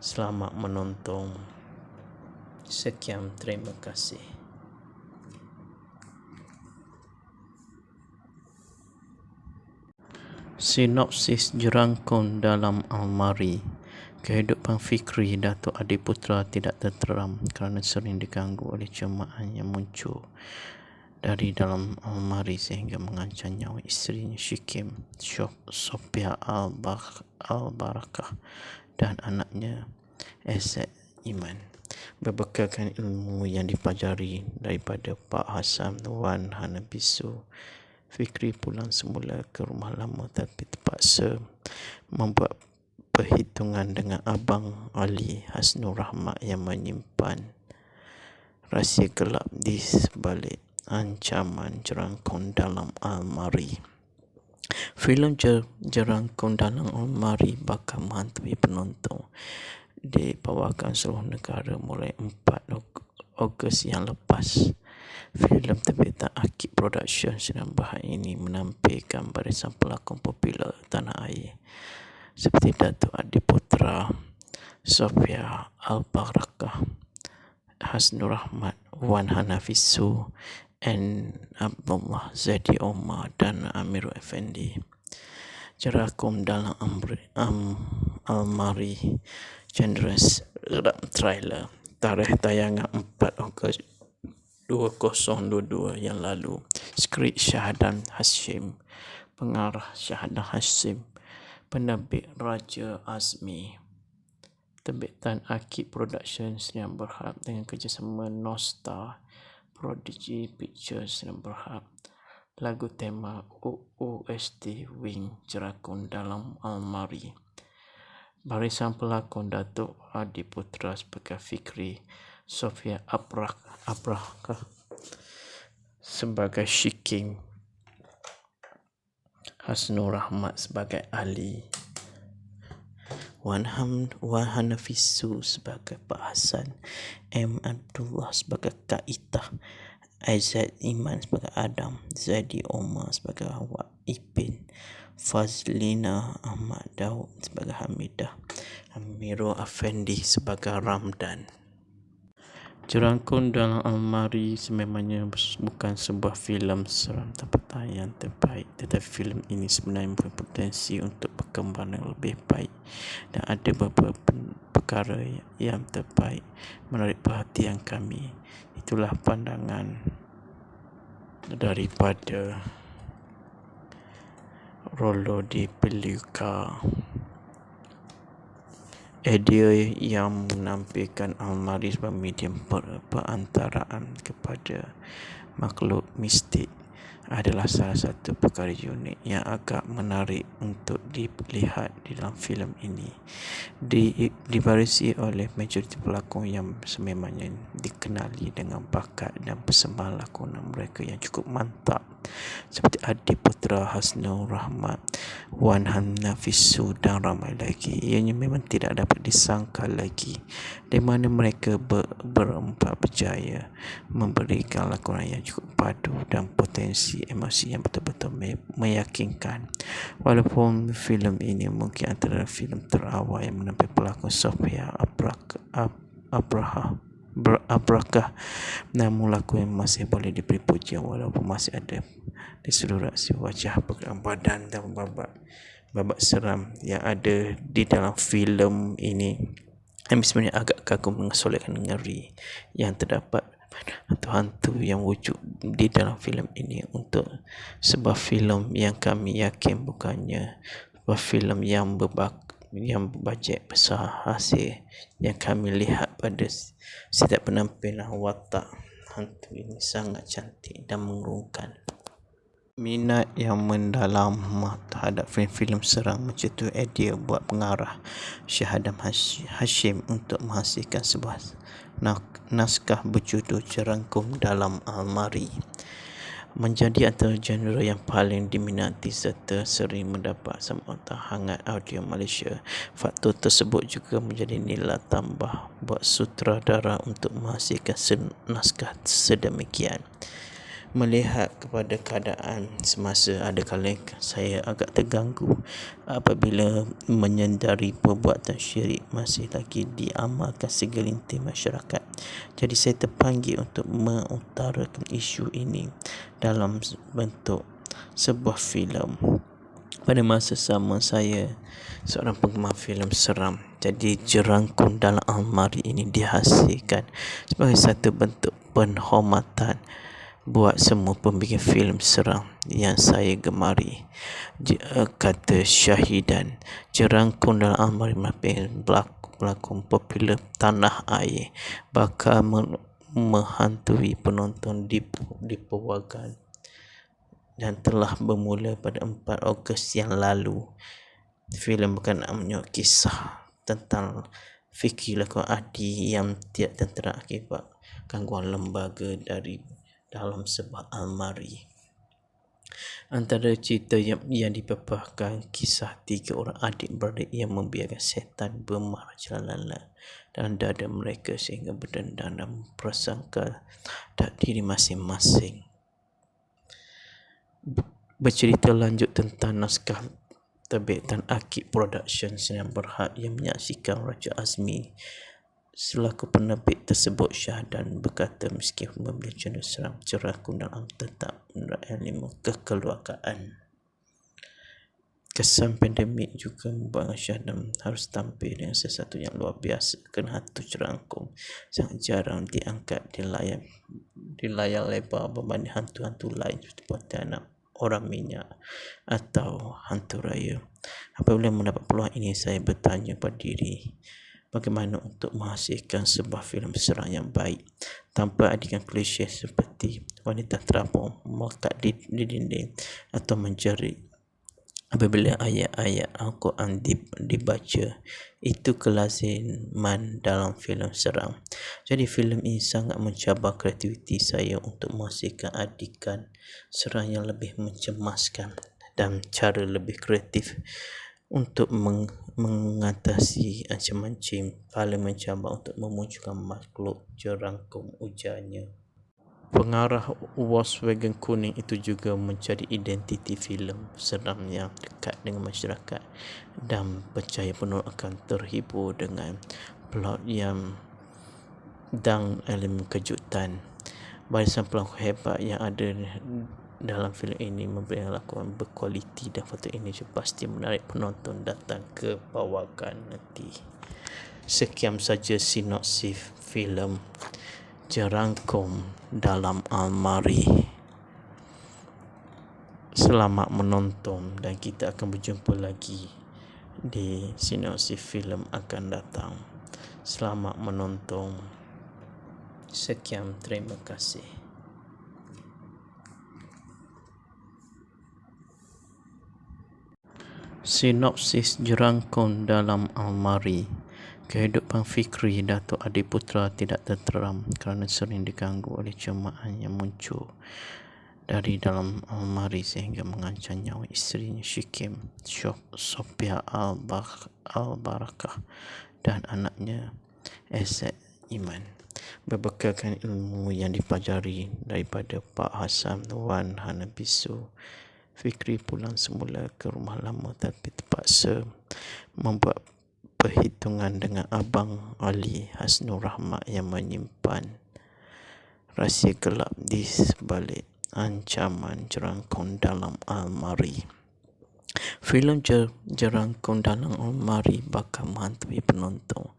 Selamat menonton. Sekian, terima kasih. Sinopsis Jerangkung Dalam Almari. Kehidupan Fikri, Datuk Adiputra tidak tenteram kerana sering diganggu oleh cemahan yang muncul dari dalam almari sehingga mengancam nyawa isterinya Syikim, Sophia Al-Barakah dan anaknya Esed Iman. Berbekalkan ilmu yang dipelajari daripada Pak Hassan Wan Hanabisu, Fikri pulang semula ke rumah lama tapi terpaksa membuat perhitungan dengan Abang Ali Hasnur Rahmat yang menyimpan rahsia gelap di sebalik ancaman Jerangkung Dalam Almari. Filem Jerangkung Dalam Almari bakal menghantui penonton di pawakan seluruh negara mulai 4 Ogos yang lepas. Filem terbitan Akib Productions yang berhak ini menampilkan barisan pelakon popular tanah air seperti Datuk Adiputra, Sophia Al-Barakah, Hasnur Rahmat, Wan Hanafisu, N. Abdullah, Zadi Omar dan Amirul Effendi. Jerangkung Dalam Almari Genders trailer. Tarikh tayangan 4 Ogos 2022 yang lalu. Skrip Syahadan Hashim. Pengarah Syahadan Hashim. Penerbit Raja Azmi. Terbitan Akib Productions yang berharap dengan kerjasama Nostar Prodigy Pictures yang berhak. Lagu tema OOST Wing Jerakun Dalam Almari. Barisan pelakon Datuk Adi Putra sebagai Fikri, Sofia Abraka sebagai Shiking, Hasnur Rahmat sebagai Ali, Wan Hanafisu sebagai Pak Hasan, M. Abdullah sebagai Kak Itah, Aizat Iman sebagai Adam, Zaidi Omar sebagai Wak Ipin, Fazlina Ahmad Daud sebagai Hamidah, Amirul Afendi sebagai Ramdan. Jerangkung Dalam Almari sememangnya bukan sebuah filem seram tempatan yang terbaik, tetapi filem ini sebenarnya berpotensi untuk berkembang yang lebih baik dan ada beberapa perkara yang terbaik menarik perhatian kami. Itulah pandangan daripada Rollo di Peluka. Idea yang menampilkan almari sebagai medium perantaraan kepada makhluk mistik adalah salah satu perkara unik yang agak menarik untuk dilihat di dalam filem ini. Dibarisi oleh majoriti pelakon yang sememangnya dikenali dengan bakat dan persembahan lakonan mereka yang cukup mantap, seperti Adi Putra, Hasnur Rahmat, Wan Hanafisu dan ramai lagi. Ianya memang tidak dapat disangka lagi di mana mereka berempat berjaya memberikan lakonan yang cukup padu dan potensi emosi yang betul-betul meyakinkan. Walaupun filem ini mungkin antara filem terawal yang menampilkan pelakon Sofia Abraka, namun laku yang masih boleh diberi pujian walaupun masih ada di seluruh aksi wajah, pergerakan badan dan babak seram yang ada di dalam filem ini yang sebenarnya agak kagum mengesolekkan ngeri yang terdapat hantu-hantu yang wujud di dalam filem ini. Untuk sebuah filem yang kami yakin bukannya sebuah filem yang berbajet besar, hasil yang kami lihat pada setiap penampilan watak hantu ini sangat cantik dan mengurungkan. Minat yang mendalam terhadap filem-filem seram macam tu idea buat pengarah Syahadam Hashim untuk menghasilkan sebuah naskah berjudul Jerangkung Dalam Almari menjadi antara genre yang paling diminati serta sering mendapat sambutan hangat audio Malaysia. Faktor tersebut juga menjadi nilai tambah buat sutradara untuk menghasilkan naskah sedemikian. Melihat kepada keadaan semasa, ada kala saya agak terganggu apabila menyedari perbuatan syirik masih lagi diamalkan segelintir masyarakat. Jadi saya terpanggil untuk mengutarakan isu ini dalam bentuk sebuah filem. Pada masa sama saya seorang penggemar filem seram, jadi Jerangkung Dalam Almari ini dihasilkan sebagai satu bentuk penghormatan buat semua pembikin filem seram yang saya gemari. Kata Syahidan, Jerangkung Dalam Almari menampilkan pelakon popular tanah air bakal menghantui penonton di perwagan dan telah bermula pada 4 Ogos yang lalu. Filem berkenaan menyokong kisah tentang Fikri lakon Adi yang tidak tentera akibat gangguan lembaga dari dalam sebuah almari. Antara cerita yang dipaparkan kisah 3 orang adik-beradik yang membiarkan setan bermerajalela dalam dada mereka sehingga berdendam dan prasangka tak diri masing-masing. Bercerita lanjut tentang naskah terbitan Akib Productions yang berhad yang menyaksikan Raja Azmi selaku penerbit tersebut. Syahdan berkata meskipun membeli genre seram, Jerangkung Dalam tetap menerapkan ilmu kekeluargaan. Kesan pandemik juga membuat Syahdan harus tampil dengan sesuatu yang luar biasa kerana hantu Jerangkung sangat jarang diangkat di layar lebar berbanding hantu-hantu lain seperti Pontianak, Orang Minyak atau Hantu Raya. Apabila mendapat peluang ini, saya bertanya pada diri bagaimana untuk menghasilkan sebuah filem serang yang baik tanpa adegan klise seperti wanita terapung melekat di dinding atau menjerit apabila ayat-ayat Al-Quran dibaca. Itu kelaziman dalam filem serang. Jadi filem ini sangat mencabar kreativiti saya untuk menghasilkan adegan serang yang lebih mencemaskan dan cara lebih kreatif untuk mengatasi ancaman jin. Paling mencabar untuk memunculkan makhluk jerangkung, ujarnya. Pengarah Volkswagen kuning itu juga mencari identiti filem seram yang dekat dengan masyarakat dan percaya penonton akan terhibur dengan plot yang dan elemen kejutan. Barisan pelakon hebat yang ada dalam filem ini memberi lakonan berkualiti dan foto ini pasti menarik penonton datang ke bawakan nanti. Sekian saja sinopsis filem Jerangkung Dalam Almari. Selamat menonton dan kita akan berjumpa lagi di sinopsis filem akan datang. Selamat menonton. Sekian, terima kasih. Sinopsis Jerangkung Dalam Almari. Kehidupan fikri Datuk Adiputra tidak tenteram kerana sering diganggu oleh cemahan yang muncul dari dalam almari sehingga mengancam nyawa isterinya Shikim, Sophia Al-Barakah dan anaknya Azad Iman. Berbekalkan ilmu yang dipelajari daripada Pak Hassan Wan Hanabisu, Fikri pulang semula ke rumah lama tapi terpaksa membuat perhitungan dengan Abang Ali Hasnur Rahmat yang menyimpan rahsia gelap di sebalik ancaman jerangkung dalam almari. Filem Jerangkung Dalam Almari bakal menghantui penonton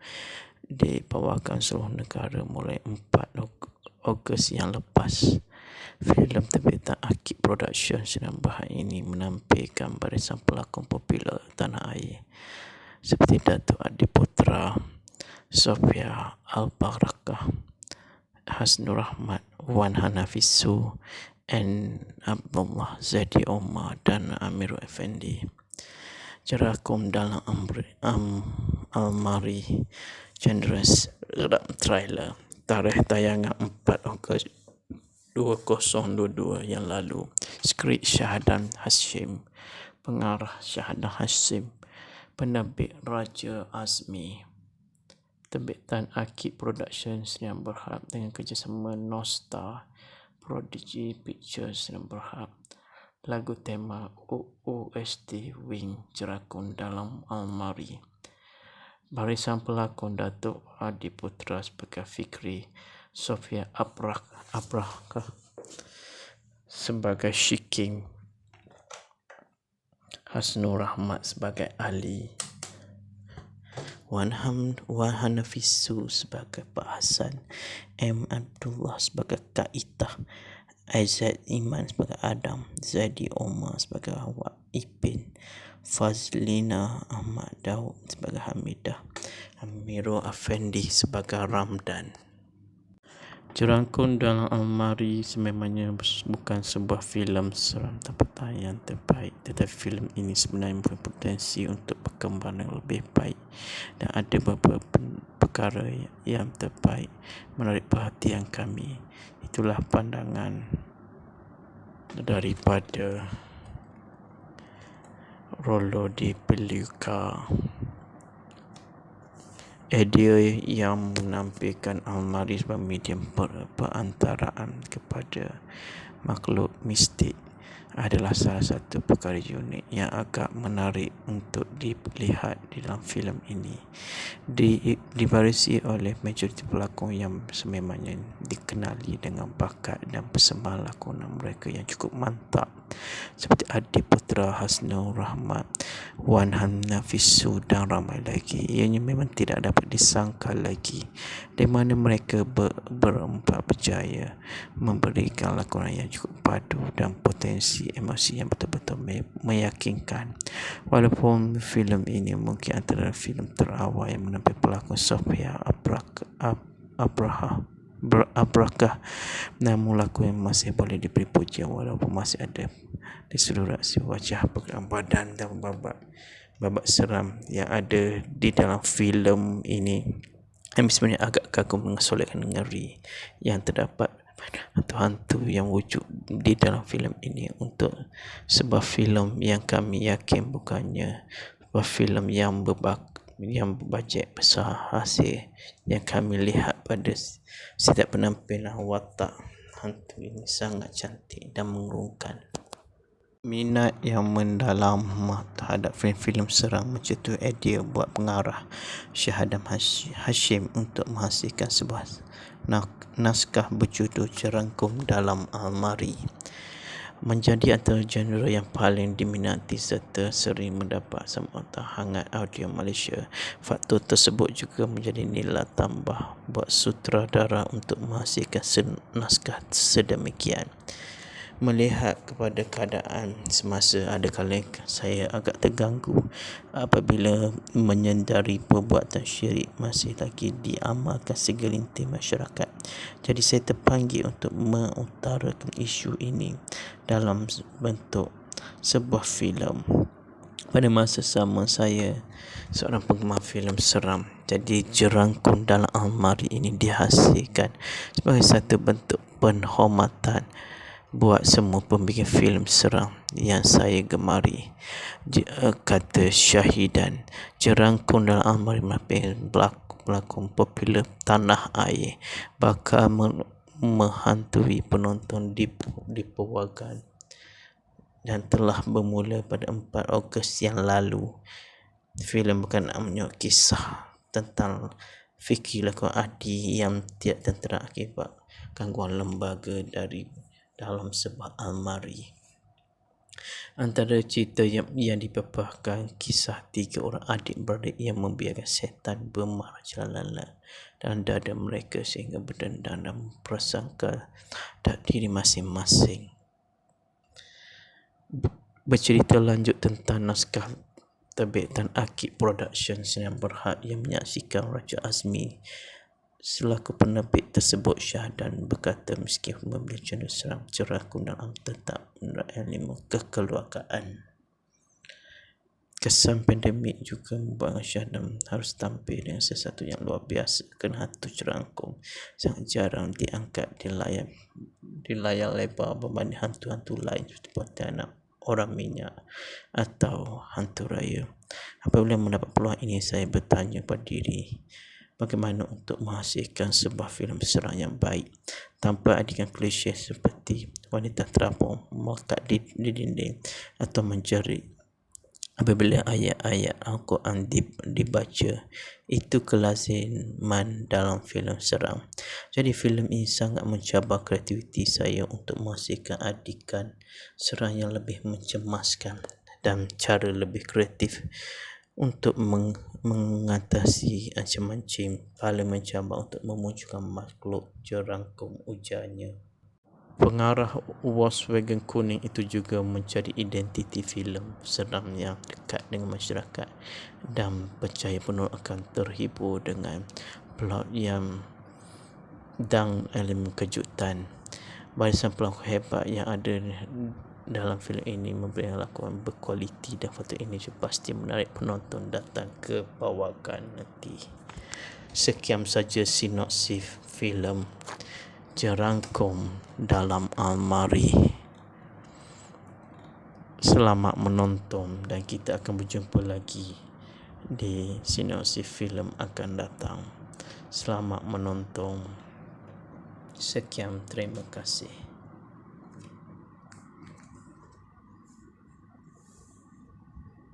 dibawakan seluruh negara mulai 4 Ogos yang lepas. Filem terbitan Akib Production sedang bahas ini menampilkan barisan pelakon popular tanah air seperti Datuk Adiputra, Sophia Al-Barakah, Hasnur Rahmat, Wan Hanafisu, and Abdullah Zadi Omar dan Amirul Effendi. Jerangkung Dalam Almari Genres trailer. Tarikh tayangan 4 Ogos 2022 yang lalu. Skrip Syahadan Hashim, pengarah Syahadan Hashim, penerbit Raja Azmi. Terbitan Akib Productions yang berharap dengan kerjasama Nostar Prodigy Pictures yang berharap. Lagu tema OST Wing Jerangkung Dalam Almari. Barisan pelakon Datuk Adiputra sebagai Fikri, Sophia Abrakah sebagai Shikim, Hasnur Rahmat sebagai Ali, Wan Hanafisu sebagai Pak Hassan, M. Abdullah sebagai Kak Itah, Azad Iman sebagai Adam, Zadi Omar sebagai Wak Ipin, Fazlina Ahmad Daud sebagai Hamidah, Amirul Effendi sebagai Ramdan. Jerangkung Dalam Almari sememangnya bukan sebuah filem seram tempatan yang terbaik, tetapi filem ini sebenarnya berpotensi untuk perkembangan yang lebih baik dan ada beberapa perkara yang terbaik menarik perhatian kami. Itulah pandangan daripada Rollo di Peluka. Idea yang menampilkan almari sebagai medium perantaraan kepada makhluk mistik adalah salah satu perkara unik yang agak menarik untuk dilihat di dalam filem ini. Dibarisi oleh majoriti pelakon yang sememangnya dikenali dengan bakat dan persembahan lakonan mereka yang cukup mantap seperti Adiputra Hasnur Rahmat, Wan Hanafisu dan ramai lagi. Ianya memang tidak dapat disangka lagi di mana mereka berempat berjaya memberikan lakonan yang cukup padu dan potensi emosi yang betul-betul meyakinkan. Walaupun filem ini mungkin antara filem terawal yang menampilkan pelakon Sofia Abrakah, namun laku yang masih boleh diberi pujian walaupun masih ada di seluruh aksi wajah, pergerakan badan dan babak seram yang ada di dalam filem ini yang sebenarnya agak kagum mengesolekkan ngeri yang terdapat hantu-hantu yang wujud di dalam filem ini untuk sebuah filem yang kami yakin bukannya sebuah filem yang berbajet besar. Hasil yang kami lihat pada setiap penampilan watak hantu ini sangat cantik dan mengurungkan. Minat yang mendalam terhadap filem-filem seram macam tu idea buat pengarah Syahadam Hashim untuk menghasilkan sebuah naskah berjudul Jerangkum Dalam Almari menjadi antara genre yang paling diminati serta sering mendapat sambutan hangat audio Malaysia. Faktor tersebut juga menjadi nilai tambah buat sutradara untuk menghasilkan naskah sedemikian. Melihat kepada keadaan semasa, ada kala saya agak terganggu apabila menyedari perbuatan syirik masih lagi diamalkan segelintir masyarakat. Jadi saya terpanggil untuk mengutarakan isu ini dalam bentuk sebuah filem. Pada masa sama saya seorang penggemar filem seram. Jadi Jerangkum Dalam Almari ini dihasilkan sebagai satu bentuk penghormatan buat semua pembikin filem seram yang saya gemari. Kata Syahidan, Jerangkum Dalam Almari pelakon popular tanah air bakal menghantui penonton di Purwagan dan telah bermula pada 4 Ogos yang lalu. Filem bukan namanya kisah tentang fikir lakon Adi yang tidak tentera akibat gangguan lembaga dari dalam sebuah almari. Antara cerita yang dipaparkan kisah 3 orang adik-beradik yang membiarkan setan bermarajalela dan dada mereka sehingga berdendam dan prasangka tak diri masing-masing. Bercerita lanjut tentang naskah terbitan Akib Productions yang berhad yang menyaksikan Raja Azmi selaku penerbit tersebut. Syahadan berkata meski membeli genre seram, Jerangkum Dalam tetap menerapkan ilmu kekeluargaan. Kesan pandemik juga membuat Syahadan harus tampil dengan sesuatu yang luar biasa kerana hantu Jerangkum sangat jarang diangkat di layar lebar berbanding hantu-hantu lain seperti Pontianak, Orang Minyak atau Hantu Raya. Apabila mendapat peluang ini, saya bertanya pada diri bagaimana untuk menghasilkan sebuah filem seram yang baik tanpa adikan klise seperti wanita terapung melekat di dinding atau menjerit apabila ayat-ayat Al-Quran dibaca. Itu kelaziman dalam filem seram. Jadi filem ini sangat mencabar kreativiti saya untuk menghasilkan adikan seram yang lebih mencemaskan dan cara lebih kreatif untuk mengatasi ancaman jin paling mencabar untuk memunculkan makhluk Jerangkum, ujarnya. Pengarah Volkswagen kuning itu juga mencari identiti filem seram yang dekat dengan masyarakat dan percaya penonton akan terhibur dengan plot yang dan elemen kejutan. Barisan pelakon hebat yang ada dalam filem ini memberikan lakonan berkualiti dan foto ini pasti menarik penonton datang ke Purwagan nanti. Sekian saja sinopsis filem Jerangkum Dalam Almari. Selamat menonton dan kita akan berjumpa lagi di sinopsis filem akan datang. Selamat menonton. Sekian, terima kasih.